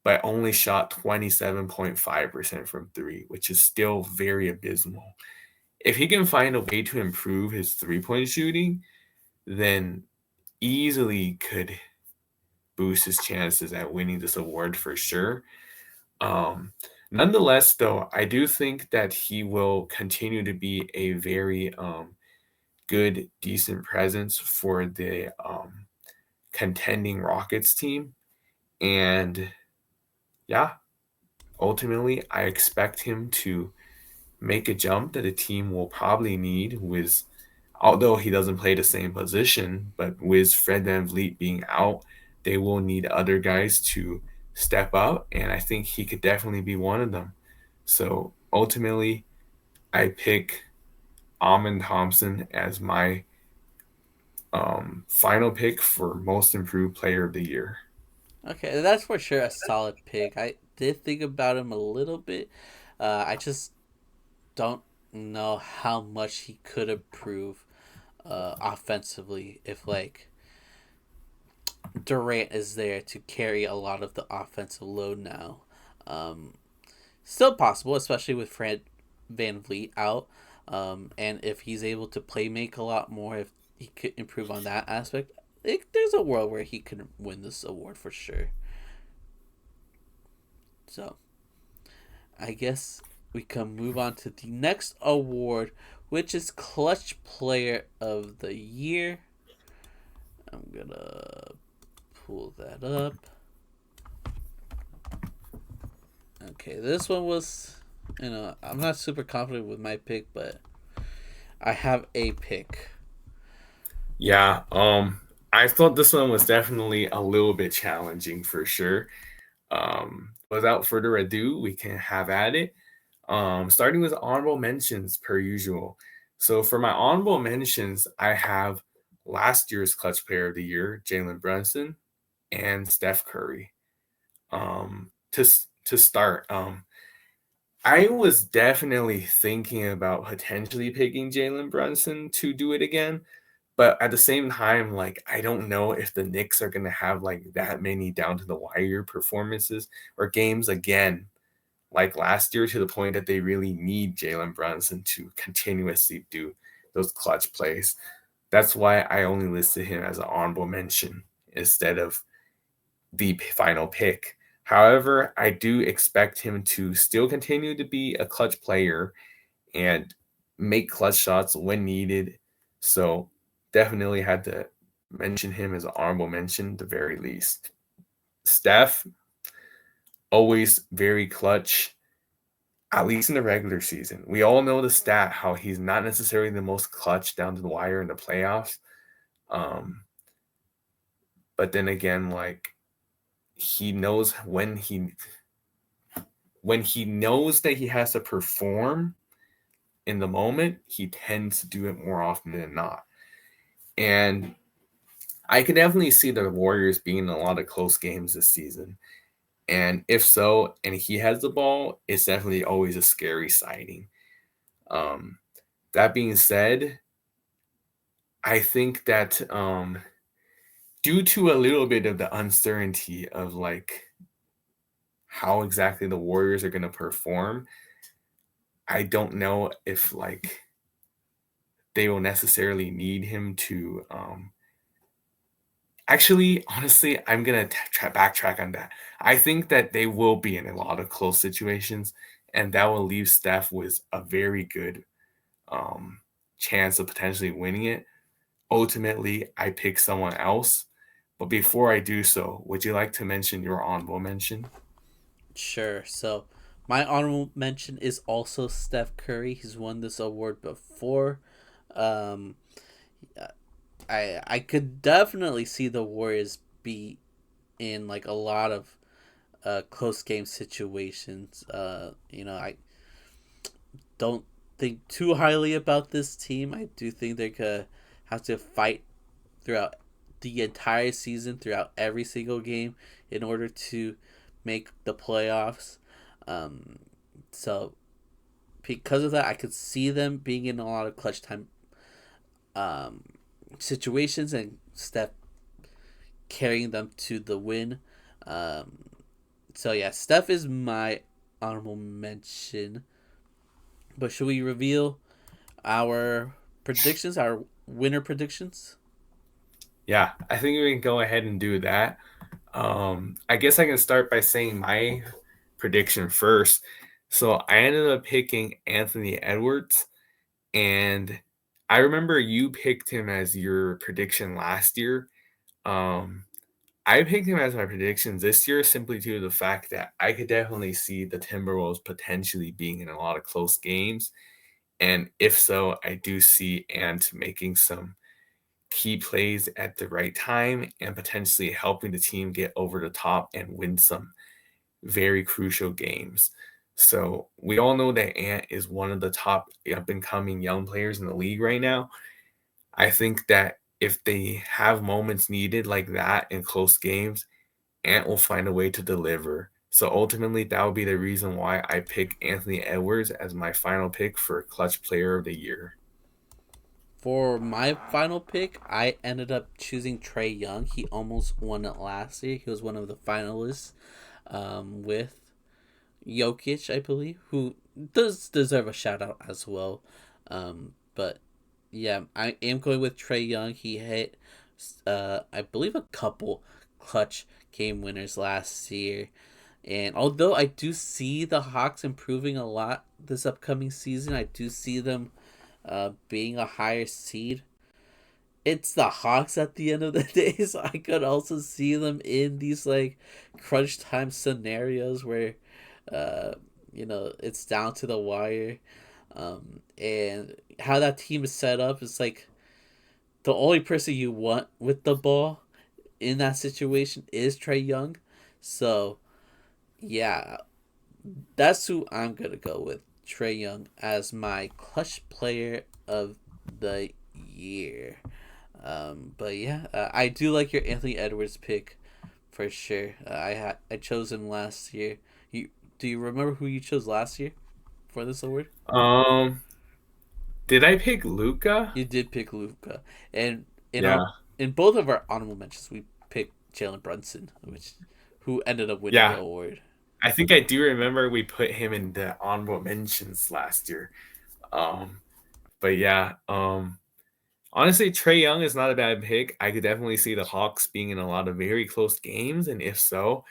but only shot 27.5% from three, which is still very abysmal. If he can find a way to improve his 3-point shooting, then easily could boost his chances at winning this award for sure. Um, Nonetheless, though, I do think that he will continue to be a very good, decent presence for the contending Rockets team. And yeah, ultimately, I expect him to make a jump that a team will probably need with, although he doesn't play the same position, but with Fred VanVleet being out, they will need other guys to step up, and I think he could definitely be one of them. So ultimately, I pick Amon Thompson as my final pick for most improved player of the year. Okay, that's for sure a solid pick. I did think about him a little bit. I just don't know how much he could improve offensively if like Durant is there to carry a lot of the offensive load now. Um, Still possible, especially with Fred Van Vliet out. And if he's able to play make a lot more, if he could improve on that aspect, there's a world where he could win this award for sure. So I guess we can move on to the next award, which is Clutch Player of the Year. I'm gonna pull that up. Okay, this one was, I'm not super confident with my pick, but I have a pick. Yeah, I thought this one was definitely a little bit challenging for sure. Without further ado, we can have at it. Starting with honorable mentions per usual. So for my honorable mentions, I have last year's Clutch Player of the Year, Jalen Brunson, and Steph Curry. To to start, I was definitely thinking about potentially picking Jalen Brunson to do it again, but at the same time, like I don't know if the Knicks are gonna have like that many down to the wire performances or games again like last year to the point that they really need Jalen Brunson to continuously do those clutch plays. That's why I only listed him as an honorable mention instead of the final pick. However, I do expect him to still continue to be a clutch player and make clutch shots when needed. So definitely had to mention him as an honorable mention, the very least. Steph, always very clutch, at least in the regular season. We all know the stat how he's not necessarily the most clutch down to the wire in the playoffs. Um, but then again, like he knows when he knows that he has to perform in the moment, he tends to do it more often than not. And I can definitely see the Warriors being in a lot of close games this season. And if so, and he has the ball, it's definitely always a scary sighting. Um, that being said, I think that due to a little bit of the uncertainty of like how exactly the Warriors are going to perform, I don't know if like they will necessarily need him to. Actually, honestly, I'm gonna backtrack on that. I think that they will be in a lot of close situations, and that will leave Steph with a very good um, chance of potentially winning it. Ultimately, I pick someone else. But before I do so, would you like to mention your honorable mention? Sure. So, my honorable mention is also Steph Curry. He's won this award before. Um, I could definitely see the Warriors be in like a lot of close game situations. I don't think too highly about this team. I do think they're gonna have to fight throughout the entire season, throughout every single game, in order to make the playoffs. Um, so because of that, I could see them being in a lot of clutch time um, situations and Steph carrying them to the win. Um, so yeah, Steph is my honorable mention. But should we reveal our predictions, our winner predictions? Yeah, I think we can go ahead and do that. I guess I can start by saying my prediction first. So I ended up picking Anthony Edwards, and I remember you picked him as your prediction last year. Um, I picked him as my predictions this year simply due to the fact that I could definitely see the Timberwolves potentially being in a lot of close games. And if so, I do see Ant making some key plays at the right time and potentially helping the team get over the top and win some very crucial games. So we all know that Ant is one of the top up and coming young players in the league right now. I think that if they have moments needed like that in close games, Ant will find a way to deliver. So ultimately, that would be the reason why I pick Anthony Edwards as my final pick for Clutch Player of the Year. For my final pick, I ended up choosing Trey Young. He almost won it last year. He was one of the finalists with Jokic, I believe, who does deserve a shout out as well. But yeah, I am going with Trey Young. He hit, I believe, a couple clutch game winners last year. And although I do see the Hawks improving a lot this upcoming season, I do see them being a higher seed. It's the Hawks at the end of the day, so I could also see them in these like crunch time scenarios where, uh, it's down to the wire, and how that team is set up is like the only person you want with the ball in that situation is Trey Young, so yeah, that's who I'm gonna go with. Trey Young as my clutch player of the year. But yeah, I do like your Anthony Edwards pick for sure. I chose him last year. You do you remember who you chose last year for this award? Um, did I pick Luca? You did pick Luca, and Yeah, in both of our honorable mentions, we picked Jalen Brunson, which who ended up winning the yeah. award. I think I do remember we put him in the honorable mentions last year. Um, but yeah, honestly, Trey Young is not a bad pick. I could definitely see the Hawks being in a lot of very close games, and if so,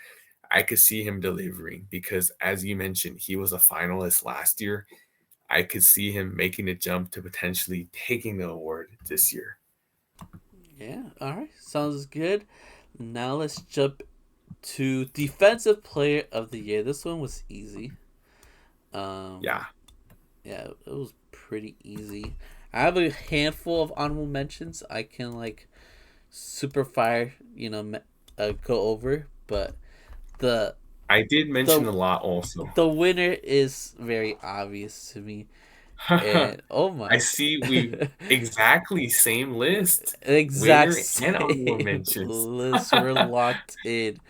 I could see him delivering because, as you mentioned, he was a finalist last year. I could see him making the jump to potentially taking the award this year. Yeah, all right, sounds good. Now let's jump to defensive player of the year. This one was easy. Um, Yeah, yeah, it was pretty easy. I have a handful of honorable mentions I can like super fire, go over, but the I did mention the a lot also. the winner is very obvious to me. And oh I my, see we exactly same list, exact winner and honorable same mentions. list. We're locked in.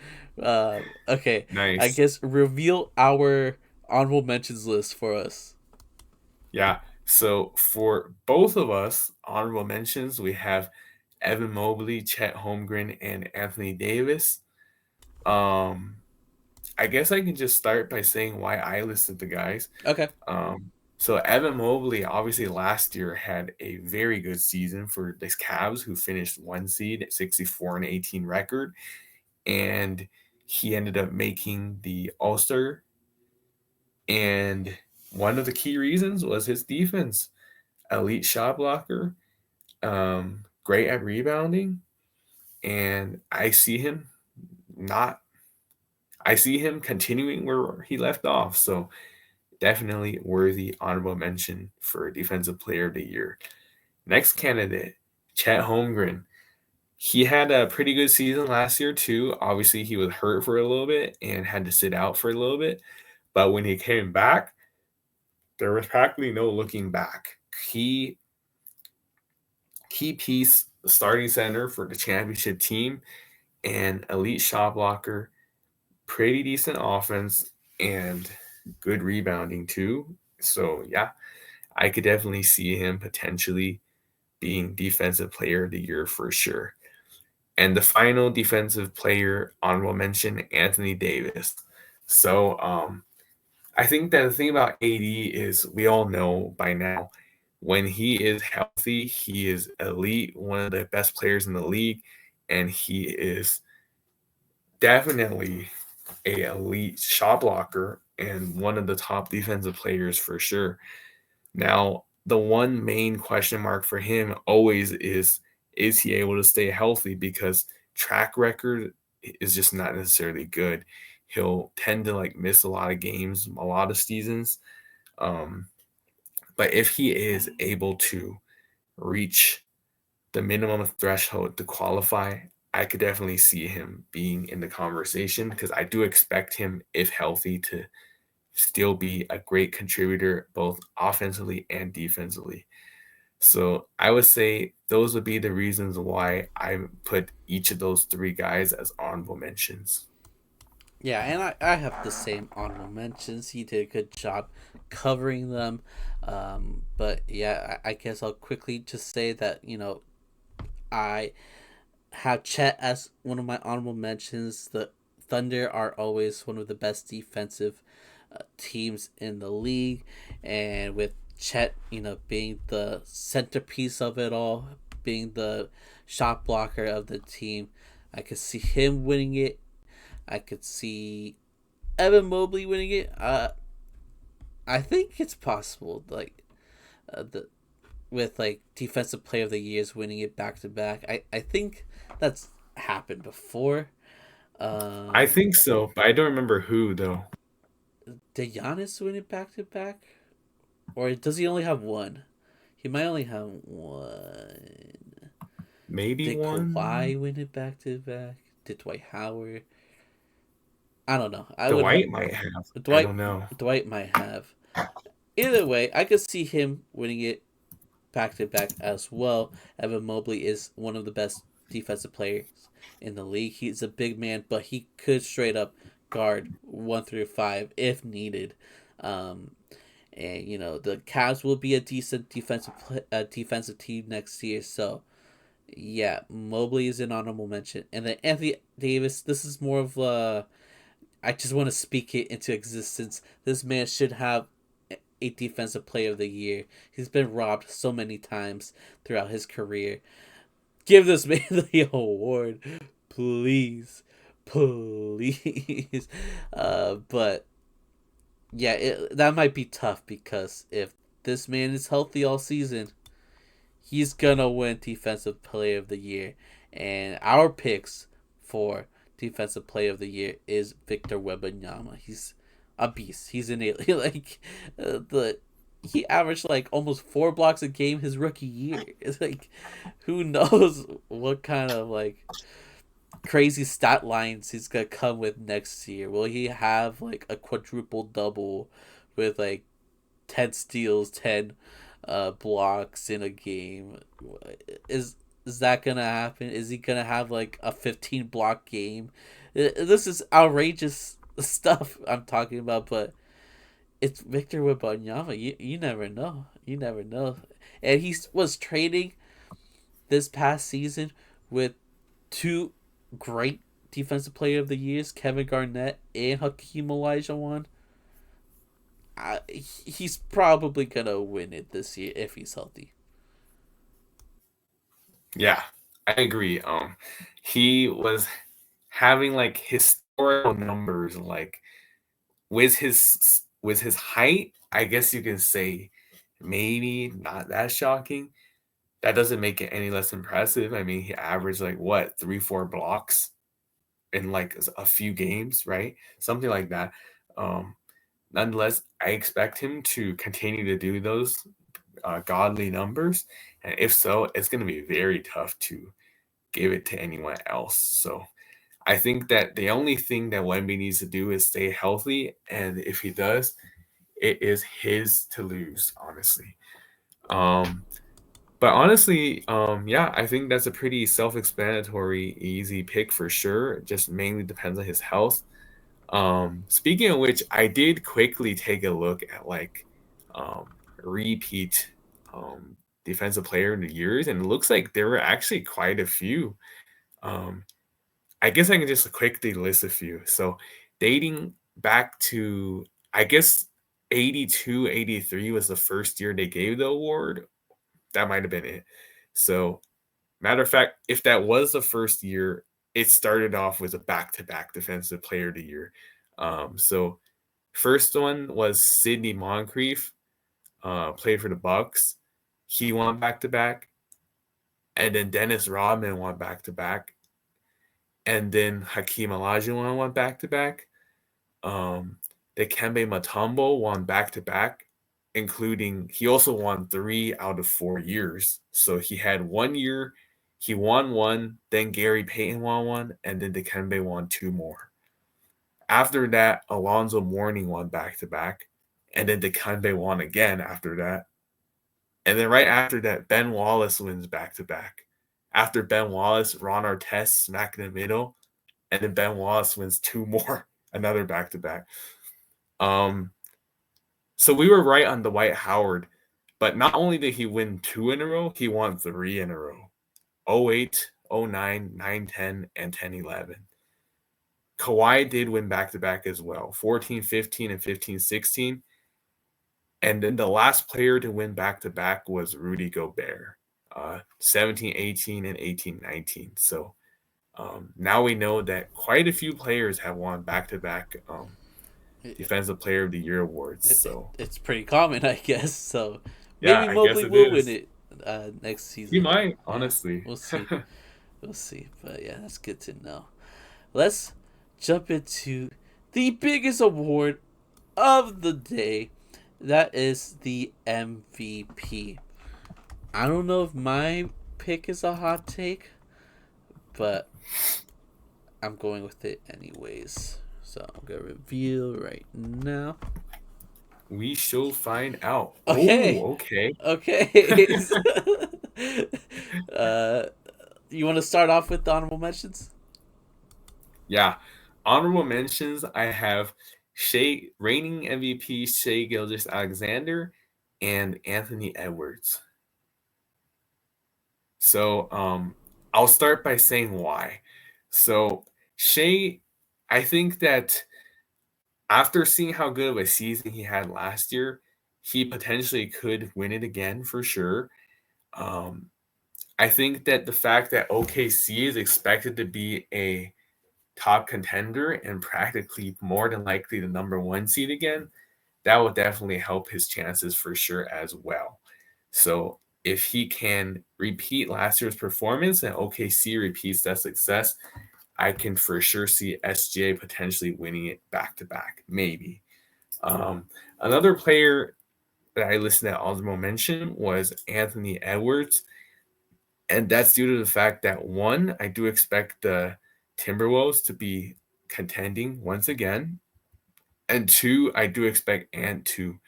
Okay, I Nice. guess reveal our honorable mentions list for us. Yeah. So for both of us, honorable mentions, we have Evan Mobley, Chet Holmgren, and Anthony Davis. Um, I guess I can just start by saying why I listed the guys. Okay. So Evan Mobley obviously last year had a very good season for the Cavs, who finished one seed at 64-18 record, and he ended up making the All Star And one of the key reasons was his defense. Elite shot blocker, great at rebounding, and not I see him continuing where he left off. So definitely worthy honorable mention for Defensive Player of the Year. Next candidate, Chet Holmgren. He had a pretty good season last year too. Obviously, he was hurt for a little bit and had to sit out for a little bit. But when he came back, there was practically no looking back. He key piece, starting center for the championship team, and elite shot blocker, pretty decent offense, and good rebounding too. So yeah, I could definitely see him potentially being defensive player of the year for sure. And the final defensive player honorable mention, Anthony Davis. So I think that the thing about AD is we all know by now when he is healthy, he is elite, one of the best players in the league, and he is definitely a elite shot blocker and one of the top defensive players for sure. Now, the one main question mark for him always is he able to stay healthy because track record is just not necessarily good. He'll tend to like miss a lot of games, a lot of seasons. Um, but if he is able to reach the minimum threshold to qualify, I could definitely see him being in the conversation because I do expect him, if healthy, to still be a great contributor both offensively and defensively. So I would say those would be the reasons why I put each of those three guys as honorable mentions. Yeah, and I have the same honorable mentions. He did a good job covering them. But yeah, I guess I'll quickly just say that, I have Chet as one of my honorable mentions. The Thunder are always one of the best defensive teams in the league. And with Chet, being the centerpiece of it all, being the shot blocker of the team, I could see him winning it. I could see Evan Mobley winning it. I think it's possible. Like the with like defensive player of the years winning it back to back. I think that's happened before. I Um, think so, but I don't remember who though. did Giannis win it back to back, or does he only have one? He might only have one. Maybe Did one. Kawhi win it back to back? Did Dwight Howard? I don't know. I would Dwight might have. I Dwight don't know. Dwight might have. Either way, I could see him winning it back to back as well. Evan Mobley is one of the best defensive players in the league. He's a big man, but he could straight up guard 1 through 5 if needed. Um, and the Cavs will be a decent defensive team next year. So yeah, Mobley is an honorable mention, and then Anthony Davis. This is more of a. I just want to speak it into existence. This man should have a defensive player of the year. He's been robbed so many times throughout his career. Give this man the award, please, please. But yeah, that might be tough because if this man is healthy all season, he's gonna win defensive player of the year. And our picks for defensive player of the year is Victor Wembanyama. He's a beast. He's an alien. Like the he averaged like almost 4 blocks a game his rookie year. It's like who knows what kind of like crazy stat lines he's gonna come with next year. Will he have like a quadruple double with like 10 steals, 10 blocks in a game? Is is that gonna happen? Is he gonna have like a 15 block game? This is outrageous stuff I'm talking about, but it's Victor Wembanyama. You never know. You never know. And he was trading this past season with two great defensive player of the years, Kevin Garnett and Hakeem Olajuwon. He's probably gonna win it this year if he's healthy. Yeah, I agree. He was having like historical numbers, like with his with his height, I guess you can say maybe not that shocking. That doesn't make it any less impressive. I mean, he averaged like what, 3-4 blocks in like a few games, right? Something like that. Um, Nonetheless, I expect him to continue to do those godly numbers, and if so, it's going to be very tough to give it to anyone else. So I think that the only thing that Wemby needs to do is stay healthy, and if he does, it is his to lose, honestly. Um, but honestly, yeah, I think that's a pretty self-explanatory, easy pick for sure. It just mainly depends on his health. Speaking of which, I did quickly take a look at like repeat defensive player in the years, and it looks like there were actually quite a few. Um, I guess I can just quickly list a few. So dating back to, I guess, 82, 83 was the first year they gave the award. That might have been it. So matter of fact, if that was the first year, it started off with a back-to-back defensive player of the year. So first one was Sidney Moncrief, played for the Bucks. He won back-to-back. And then Dennis Rodman won back-to-back. And then Hakeem Olajuwon won back-to-back. Um, Dikembe Mutombo won back-to-back, including he also won 3 out of 4 years. So he had 1 year, he won one, then Gary Payton won one, and then Dikembe won two more. After that, Alonzo Mourning won back-to-back, and then Dikembe won again after that. And then right after that, Ben Wallace wins back-to-back. After Ben Wallace, Ron Artest smack in the middle, and then Ben Wallace wins two more, another back-to-back. So we were right on Dwight Howard, but not only did he win two in a row, he won three in a row. 08, 09, 9-10, and 10-11. Kawhi did win back-to-back as well, 14-15 and 15-16. And then the last player to win back-to-back was Rudy Gobert, 17-18 and 18-19. So now we know that quite a few players have won back-to-back It, Defensive Player of the Year awards. it, So it's pretty common, I guess. So yeah, maybe I guess Mobley it will win is. it next He season. might, Yeah, honestly. we'll see. We'll see. But yeah, that's good to know. Let's jump into the biggest award of the day. That is the MVP. I don't know if my pick is a hot take, but I'm going with it anyways. So I'm gonna reveal right now. We shall find out. Okay, Oh, okay. okay. uh, you want to start off with the honorable mentions? Yeah. Honorable mentions, I have reigning MVP Shea Gilgeous-Alexander and Anthony Edwards. So I'll start by saying why. So Shea, I think that after seeing how good of a season he had last year, he potentially could win it again for sure. Um, I think that the fact that OKC is expected to be a top contender and practically more than likely the number one seed again, that will definitely help his chances for sure as well. So if he can repeat last year's performance and OKC repeats that success, I can for sure see SGA potentially winning it back to back, maybe. Um, Another player that I listed at honorable mention was Anthony Edwards. And that's due to the fact that one, I do expect the Timberwolves to be contending once again. And two, I do expect Ant to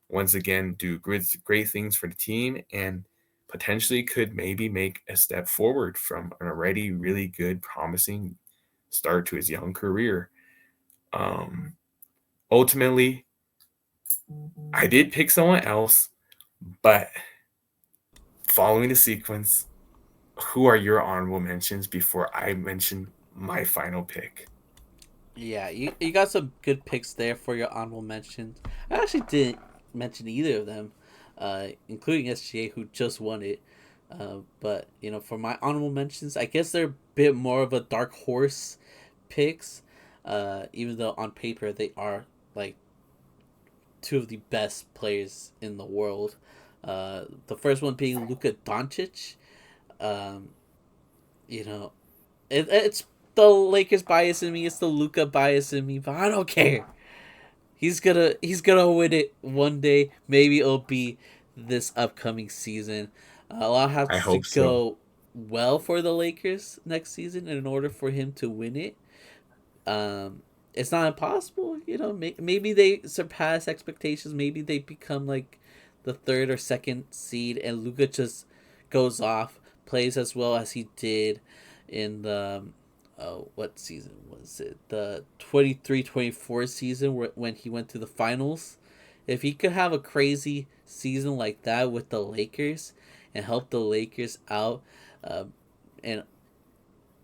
once again do great things for the team and potentially could maybe make a step forward from an already really good, promising start to his young career. Um, Ultimately, I did pick someone else, but following the sequence, who are your honorable mentions before I mention my final pick? Yeah, you got some good picks there for your honorable mentions. I actually didn't mention either of them, including SGA who just won it. But for my honorable mentions, I guess they're a bit more of a dark horse picks. Even though on paper they are like two of the best players in the world. The first one being Luka Doncic. Um, you know, it's the Lakers bias in me. It's the Luka bias in me, but I don't care. He's gonna win it one day. Maybe it'll be this upcoming season. A lot I has to hope so. go well for the Lakers next season in order for him to win it. Um, it's not impossible, you know. Maybe they surpass expectations. Maybe they become like the third or second seed, and Luka just goes off, plays as well as he did in the what season was it? The 23-24 season when he went to the finals. If he could have a crazy season like that with the Lakers and help the Lakers out, uh, and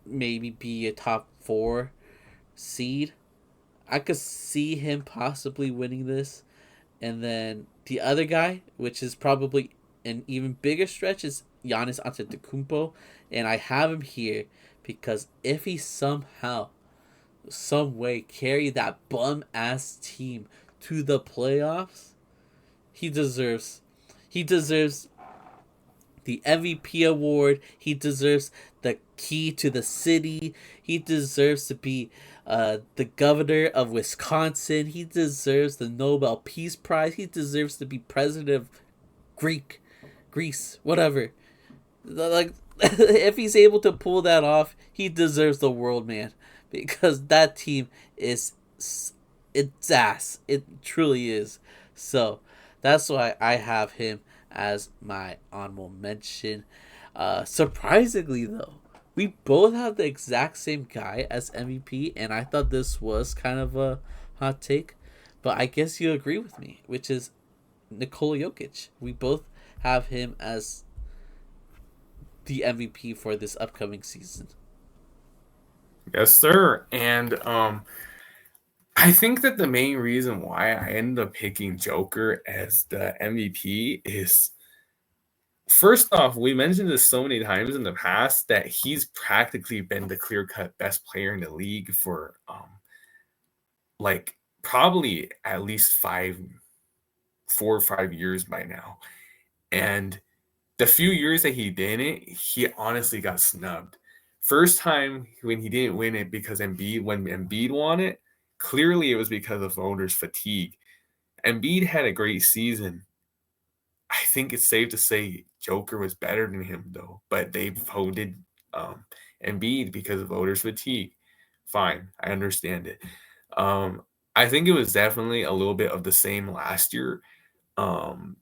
maybe be a top four seed, I could see him possibly winning this. And then the other guy, which is probably an even bigger stretch, is Giannis Antetokounmpo, and I have him here because if he somehow, some way, carry that bum ass team to the playoffs, he deserves, he deserves the MVP award. He deserves the key to the city. He deserves to be the governor of Wisconsin. He deserves the Nobel Peace Prize. He deserves to be president of Greek, Greece, whatever. Like, if he's able to pull that off, he deserves the world, man. Because that team is it's ass. It truly is. So that's why I have him as my honorable mention. Surprisingly, though, we both have the exact same guy as MVP, and I thought this was kind of a hot take, but I guess you agree with me, which is Nikola Jokic. We both have him as the MVP for this upcoming season. Yes, sir. And I think that the main reason why I ended up picking Joker as the MVP is, first off, we mentioned this so many times in the past that he's practically been the clear cut best player in the league for like probably at least 4 or 5 years by now. And the few years that he didn't, he honestly got snubbed. First time when he didn't win it because when Embiid won it, clearly it was because of voters' fatigue. Embiid had a great season. I think it's safe to say Joker was better than him though, but they voted Embiid because of voters' fatigue. Fine, I understand it. Um, I think it was definitely a little bit of the same last year,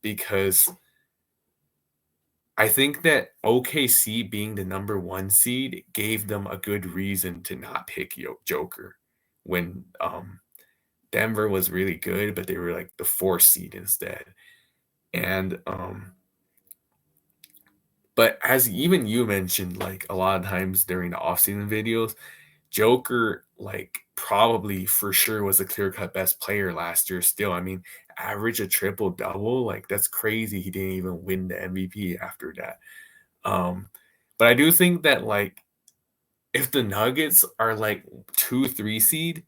because I think that OKC being the number one seed gave them a good reason to not pick Joker when Denver was really good, but they were like the fourth seed instead. And but as even you mentioned, like a lot of times during the offseason videos, Joker, like probably for sure was a clear cut best player last year. Still, I mean, average a triple double, like that's crazy. He didn't even win the MVP after that. Um, but I do think that like if the Nuggets are like 2, 3 seed,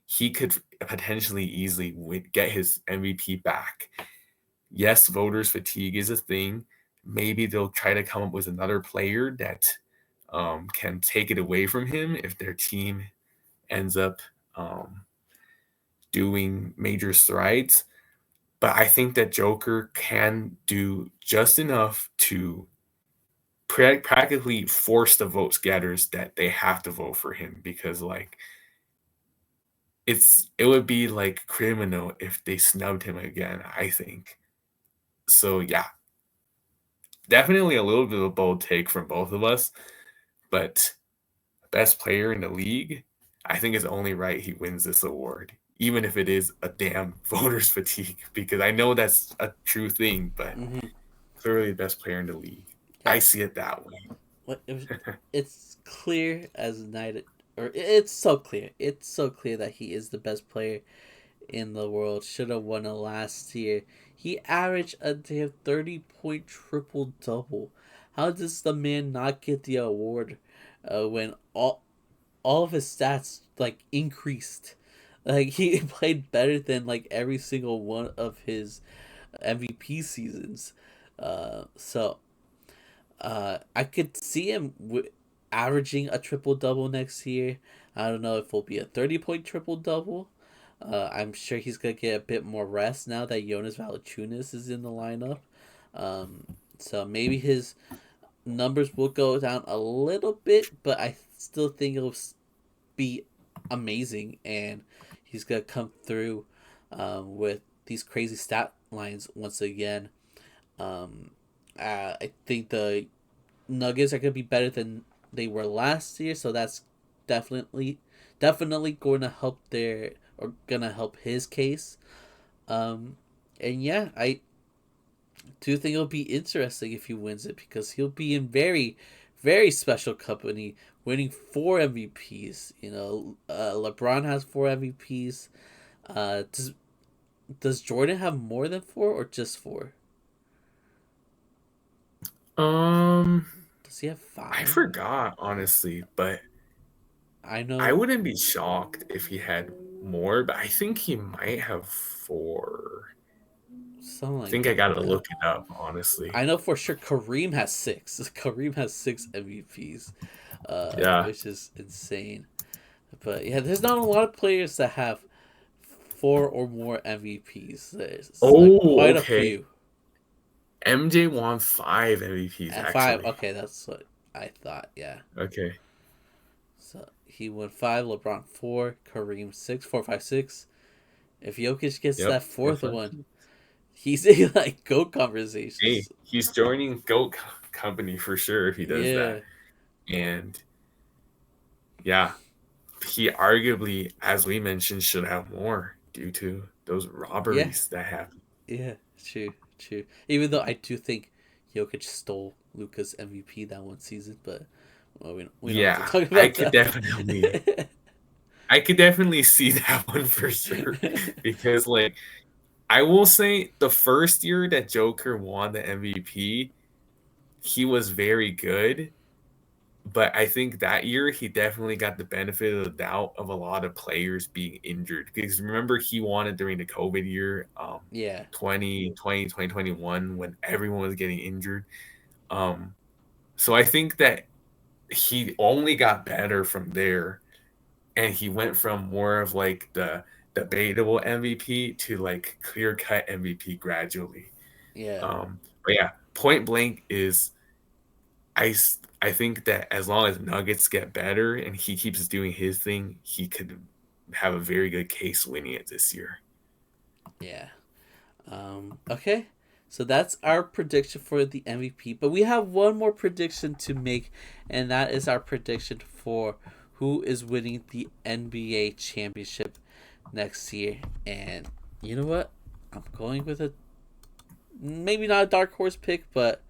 he could potentially easily get his MVP back. Yes, voters fatigue is a thing. Maybe they'll try to come up with another player that can take it away from him if their team ends up um, doing major strides. But I think that Joker can do just enough to practically force the vote scatters that they have to vote for him, because like it would be like criminal if they snubbed him again, I think. So yeah, definitely a little bit of a bold take from both of us, but best player in the league, I think it's only right he wins this award, even if it is a damn voters fatigue, because I know that's a true thing, but Mm-hmm. clearly the best player in the league. I Yeah. see it that way. What it's clear as night, or it's so clear. It's so clear that he is the best player in the world. Should have won it last year. He averaged a damn 30-point triple double. How does the man not get the award when all of his stats like increased? Like he played better than like every single one of his MVP seasons. So I could see him averaging a triple double next year. I don't know if it'll be a 30-point triple double. I'm sure he's gonna get a bit more rest now that Jonas Valanciunas is in the lineup. Um, so maybe his numbers will go down a little bit, but I still think it'll be amazing, and he's gonna come through with these crazy stat lines once again. Um, I think the Nuggets are gonna be better than they were last year, so that's definitely definitely going to help their or gonna help his case. Um, and yeah, I do think it'll be interesting if he wins it because he'll be in very special company, winning 4 MVPs. LeBron has 4 MVPs. Does Jordan have more than 4 or just 4? Um, Does he have I 5? forgot honestly, but I I know wouldn't be shocked if he had more, but I think he might have 4. something I like think I gotta that. look it up, honestly. I know for sure Kareem has 6. Kareem has 6 MVPs, Yeah. which is insane. But yeah, there's not a lot of players that have 4 or more MVPs. There's Oh, quite a okay. few. MJ won 5 MVPs At 5, actually. okay, that's what I thought. Yeah. Okay. So he won 5, LeBron 4, Kareem 6, 4, 5, 6. If Jokic gets Yep. that Four, fourth five. one, he's in like GOAT Hey, conversations. he's joining Goat Company for sure if he does Yeah. that. And yeah, he arguably, as we mentioned, should have more due to those Yeah. robberies that happened. Yeah. True. True. Even though I do think Jokic stole Luca's MVP that one season, but well, we don't have to Yeah, talk about that. I could definitely see that one for sure. Because like I will say the first year that Joker won the MVP, he was very good. But I think that year he definitely got the benefit of the doubt of a lot of players being injured. Because remember he won it during the COVID year, Yeah. 2020, 2021, when everyone was getting injured. Um, so I think that he only got better from there, and he went from more of like the debatable MVP to like clear cut MVP gradually. Yeah. But yeah, point blank is I think that as long as Nuggets get better and he keeps doing his thing, he could have a very good case winning it this year. Yeah. Okay. So that's our prediction for the MVP. But we have one more prediction to make, and that is our prediction for who is winning the NBA championship next year. And you know what? I'm going with a maybe not a dark horse pick, but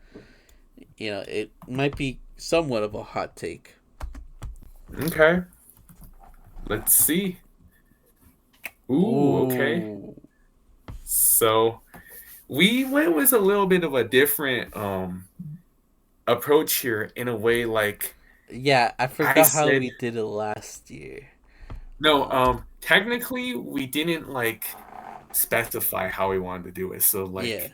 it might be somewhat of a hot take. Okay, let's see. Ooh, okay. Oh, So we went with a little bit of a different approach here in a way like yeah. I I forgot how said we did it last year. no, Um, technically we didn't like specify how we wanted to do it. So yeah, like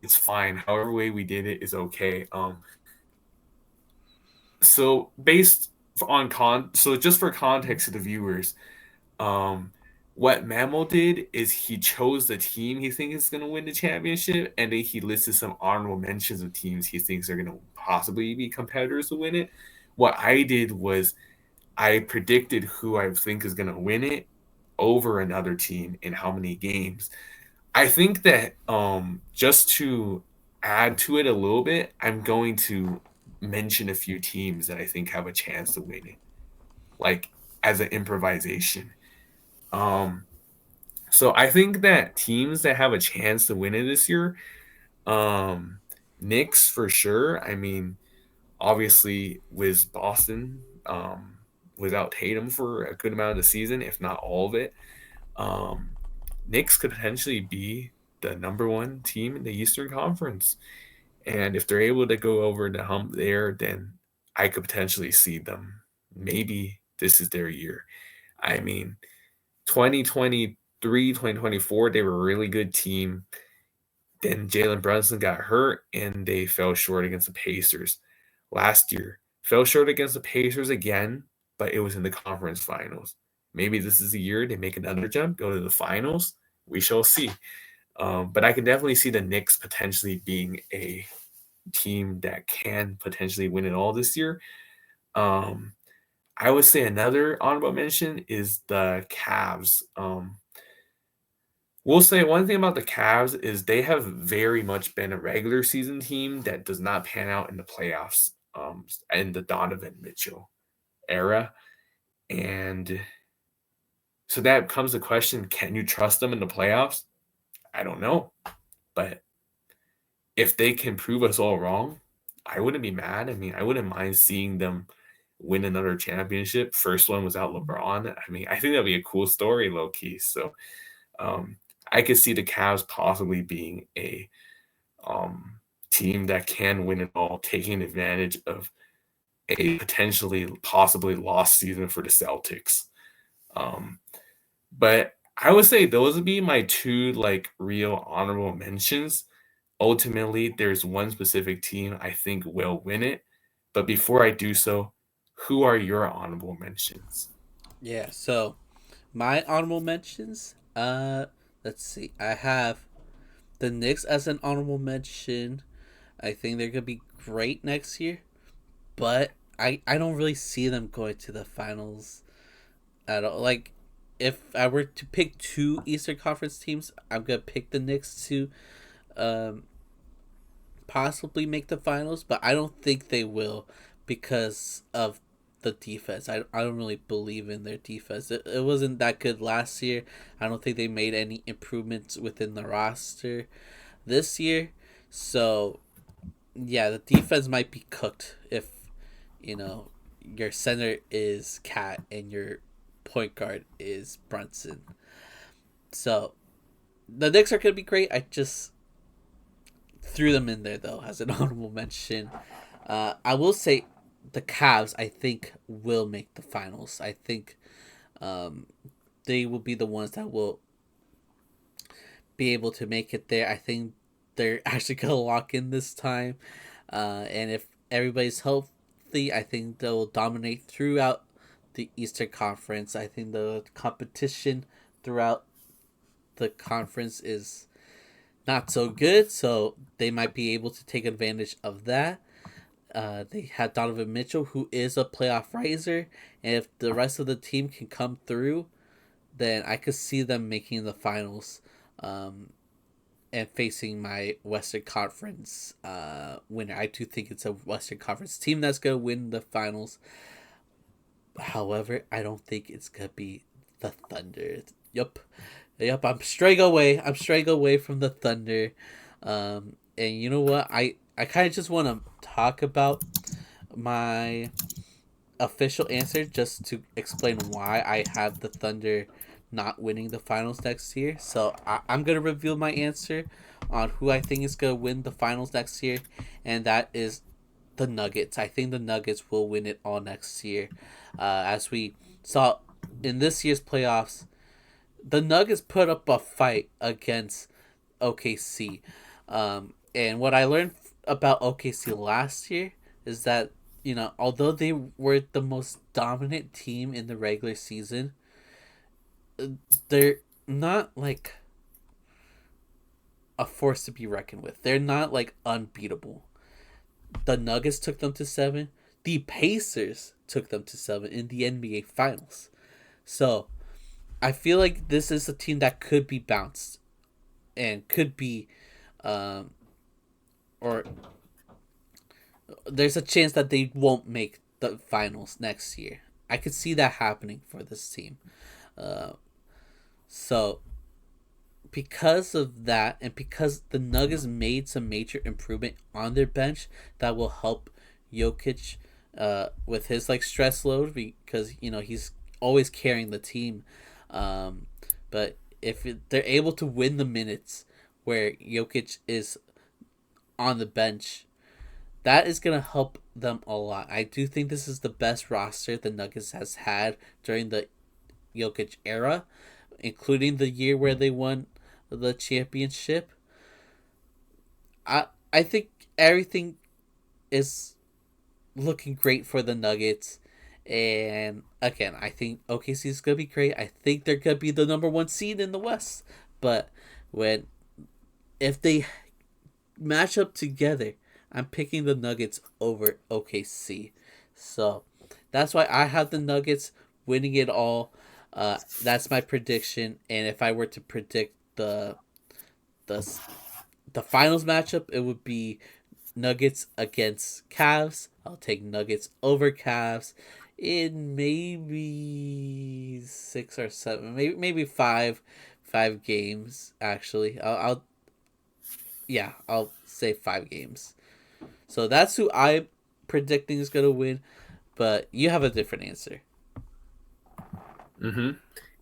it's fine. However way we did it is okay. So based on so just for context to the viewers, um what Memo did is he chose the team he thinks is going to win the championship, and then he listed some honorable mentions of teams he thinks are going to possibly be competitors to win it. What I did was I predicted who I think is going to win it over another team in how many games. I think that just to add to it a little bit, I'm going to mention a few teams that I think have a chance to win it, like as an improvisation. Um, so I think that teams that have a chance to win it this year, um, Knicks for sure. I mean, obviously with Boston, without Tatum for a good amount of the season, if not all of it, um, Knicks could potentially be the number one team in the Eastern Conference. And if they're able to go over the hump there, then I could potentially see them. Maybe this is their year. I mean, 2023, 2024, they were a really good team. Then Jalen Brunson got hurt and they fell short against the Pacers. Last year, fell short against the Pacers again, but it was in the conference finals. Maybe this is the year they make another jump, go to the finals. We shall see. But I can definitely see the Knicks potentially being a team that can potentially win it all this year. Um, I would say another honorable mention is the Cavs. We'll say one thing about the Cavs is they have very much been a regular season team that does not pan out in the playoffs in the Donovan Mitchell era. And so that comes the question, can you trust them in the playoffs? I don't know. But if they can prove us all wrong, I wouldn't be mad. I mean, I wouldn't mind seeing them win another championship. First one without LeBron. I mean, I think that'd be a cool story, low key. So um, I could see the Cavs possibly being a team that can win it all, taking advantage of a potentially, possibly lost season for the Celtics. Um, but I would say those would be my two like real honorable mentions. Ultimately, there's one specific team I think will win it. But before I do so, who are your honorable mentions? Yeah, so my honorable mentions, let's see. I have the Knicks as an honorable mention. I think they're gonna be great next year, but I don't really see them going to the finals at all. Like, if I were to pick two Eastern Conference teams, I'm gonna pick the Knicks to um, possibly make the finals, but I don't think they will because of the defense. I don't really believe in their defense. It wasn't that good last year. I don't think they made any improvements within the roster this year. So, yeah, the defense might be cooked if, you know, your center is Cat and your point guard is Brunson. So, the Knicks are going to be great. I just threw them in there, though, as an honorable mention. I will say the Cavs, I think, will make the finals. I think um, they will be the ones that will be able to make it there. I think they're actually going to lock in this time. And if everybody's healthy, I think they'll dominate throughout the Eastern Conference. I think the competition throughout the conference is not so good, so they might be able to take advantage of that. They had Donovan Mitchell, who is a playoff riser, and if the rest of the team can come through, then I could see them making the finals and facing my Western Conference winner. I do think it's a Western Conference team that's going to win the finals. However, I don't think it's going to be the Thunder. Yup. Yep, I'm straying away. I'm straying away from the Thunder. And you know what? I kind of just want to talk about my official answer just to explain why I have the Thunder not winning the finals next year. So I'm going to reveal my answer on who I think is going to win the finals next year, and that is the Nuggets. I think the Nuggets will win it all next year. As we saw in this year's playoffs, the Nuggets put up a fight against OKC. And what I learned about OKC last year is that, you know, although they were the most dominant team in the regular season, they're not like a force to be reckoned with. They're not like unbeatable. The Nuggets took them to seven. The Pacers took them to seven in the NBA Finals. So I feel like this is a team that could be bounced and could be, or there's a chance that they won't make the finals next year. I could see that happening for this team. Uh, so because of that, and because the Nuggets made some major improvement on their bench that will help Jokic with his like stress load, because you know he's always carrying the team. But if they're able to win the minutes where Jokic is on the bench, that is going to help them a lot. I do think this is the best roster the Nuggets has had during the Jokic era. including the year where they won the championship. I think everything is looking great for the Nuggets. And again, I think OKC is gonna be great. I think they're gonna be the number one seed in the West. But when if they match up together, I'm picking the Nuggets over OKC. So that's why I have the Nuggets winning it all. That's my prediction. And if I were to predict the the finals matchup, it would be Nuggets against Cavs. I'll take Nuggets over Cavs in maybe 6 or 7, maybe five games. Actually, I'll yeah, I'll say 5 games. So that's who I'm predicting is gonna win. But you have a different answer. Mm-hmm.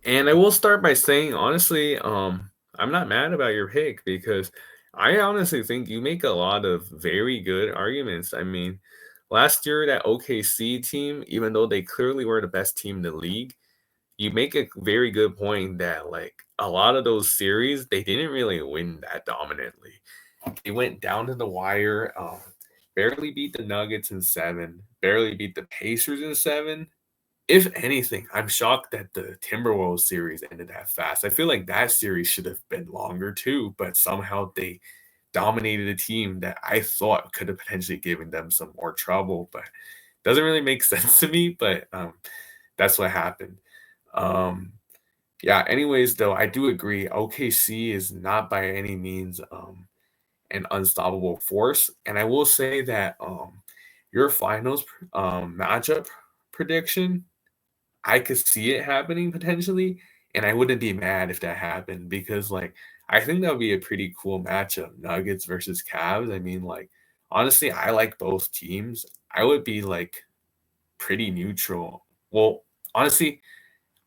And I will start by saying, honestly, I'm not mad about your pick because I honestly think you make a lot of very good arguments. I mean, last year that OKC team, even though they clearly were the best team in the league, you make a very good point that like a lot of those series they didn't really win that dominantly. They went down to the wire, barely beat the Nuggets in seven, barely beat the Pacers in seven. If anything, I'm shocked that the Timberwolves series ended that fast. I feel like that series should have been longer too, but somehow they dominated a team that I thought could have potentially given them some more trouble, but doesn't really make sense to me, but that's what happened. Um, yeah, anyways, though, I do agree OKC is not by any means an unstoppable force. And I will say that your finals matchup prediction I could see it happening potentially, and I wouldn't be mad if that happened because, like, I think that would be a pretty cool matchup, Nuggets versus Cavs. I mean, like, honestly, I like both teams. I would be like pretty neutral. Well, honestly,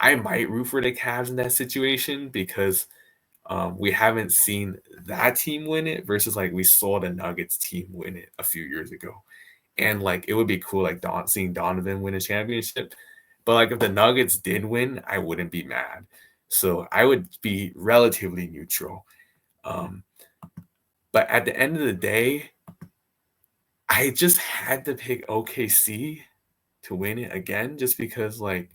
I might root for the Cavs in that situation because we haven't seen that team win it versus like we saw the Nuggets team win it a few years ago. And like it would be cool like seeing Donovan win a championship. But like if the Nuggets did win, I wouldn't be mad. So I would be relatively neutral. Um, but at the end of the day, I just had to pick OKC to win it again, just because like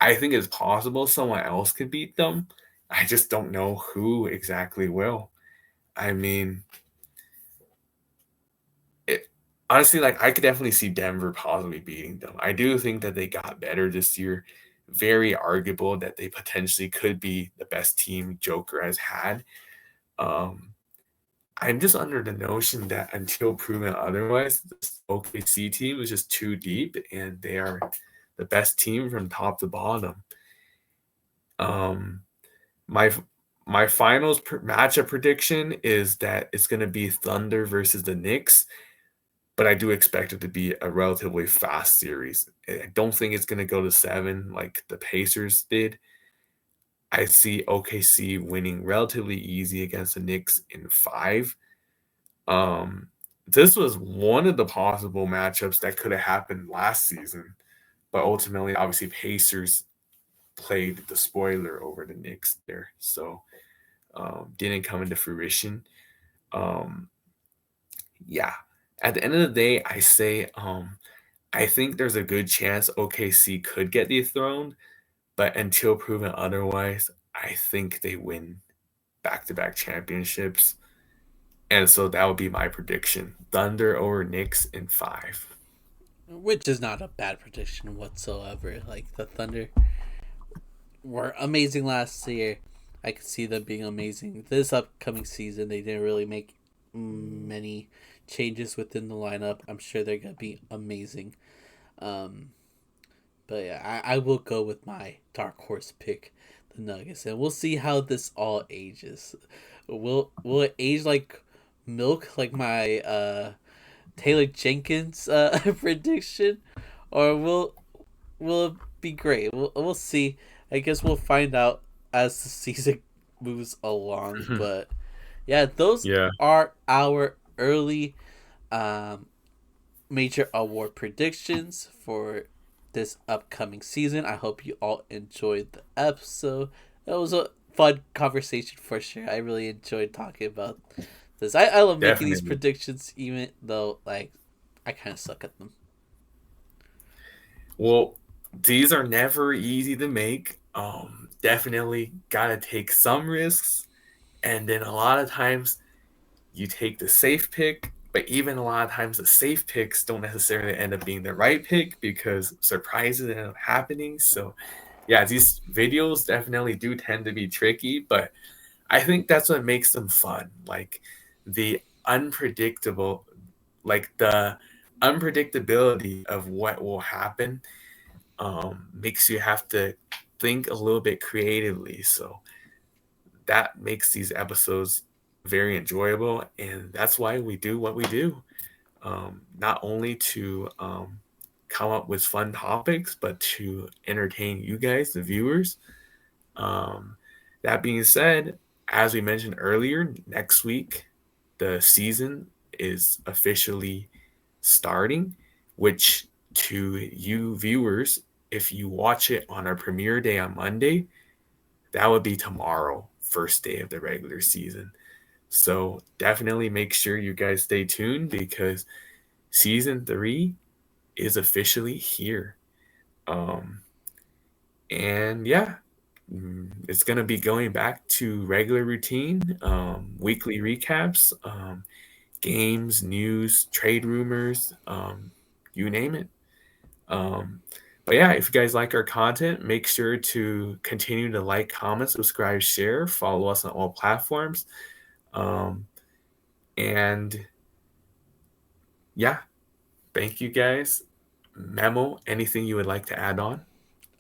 I think it's possible someone else could beat them. I just don't know who exactly will. I mean, it, honestly, like I could definitely see Denver possibly beating them. I do think that they got better this year. Very arguable that they potentially could be the best team Joker has had. Um, I'm just under the notion that until proven otherwise, this OKC team is just too deep, and they are the best team from top to bottom. Um, my my finals matchup prediction is that it's going to be Thunder versus the Knicks, but I do expect it to be a relatively fast series. I don't think it's going to go to seven like the Pacers did. I see OKC winning relatively easy against the Knicks in five. Um, this was one of the possible matchups that could have happened last season, but ultimately, obviously, Pacers played the spoiler over the Knicks there, so didn't come into fruition. Um, yeah, at the end of the day, I say I think there's a good chance OKC could get dethroned, but until proven otherwise, I think they win back-to-back championships. And so that would be my prediction. Thunder over Knicks in five. Which is not a bad prediction whatsoever. Like the Thunder were amazing last year. I could see them being amazing this upcoming season. They didn't really make many changes within the lineup. I'm sure they're gonna be amazing. Um, but yeah, I will go with my dark horse pick, the Nuggets, and we'll see how this all ages. Will it age like milk, like my Taylor Jenkins prediction, or will it be great? We'll see. I guess we'll find out as the season moves along. But yeah, those Yeah. are our early um, major award predictions for this upcoming season. I hope you all enjoyed the episode. That was a fun conversation for sure. I really enjoyed talking about this. I love making these Definitely. predictions, even though like I kind of suck at them. Well, these are never easy to make. Definitely gotta take some risks, and then a lot of times you take the safe pick, but even a lot of times the safe picks don't necessarily end up being the right pick because surprises end up happening. So, yeah, these videos definitely do tend to be tricky, but I think that's what makes them fun. Like the unpredictable, the unpredictability of what will happen makes you have to think a little bit creatively. So that makes these episodes very enjoyable, and that's why we do what we do. Not only to come up with fun topics, but to entertain you guys, the viewers. Um, that being said, as we mentioned earlier, next week the season is officially starting, which to you viewers, if you watch it on our premiere day on Monday, that would be tomorrow, first day of the regular season. So definitely make sure you guys stay tuned because season 3 is officially here. Um, and yeah, it's going to be going back to regular routine, weekly recaps, games, news, trade rumors, you name it. Um, but yeah, if you guys like our content, make sure to continue to like, comment, subscribe, share, follow us on all platforms. Um, and yeah, thank you guys. Memo, anything you would like to add on?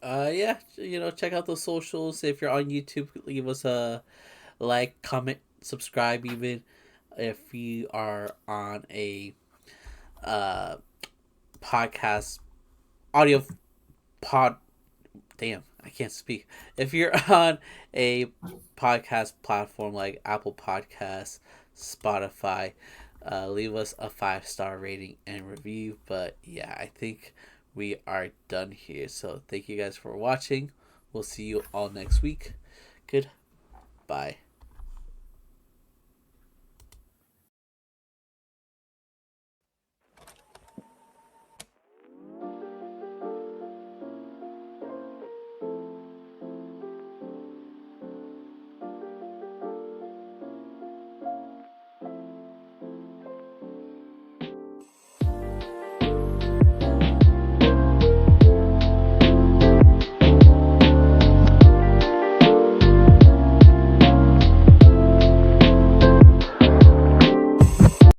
Yeah, check out the socials. If you're on YouTube, leave us a like, comment, subscribe. Even if you are on a uh podcast audio pod, damn, I can't speak. If you're on a podcast platform like Apple Podcasts, Spotify, leave us a 5-star rating and review. But yeah, I think we are done here. So thank you guys for watching. We'll see you all next week. Goodbye.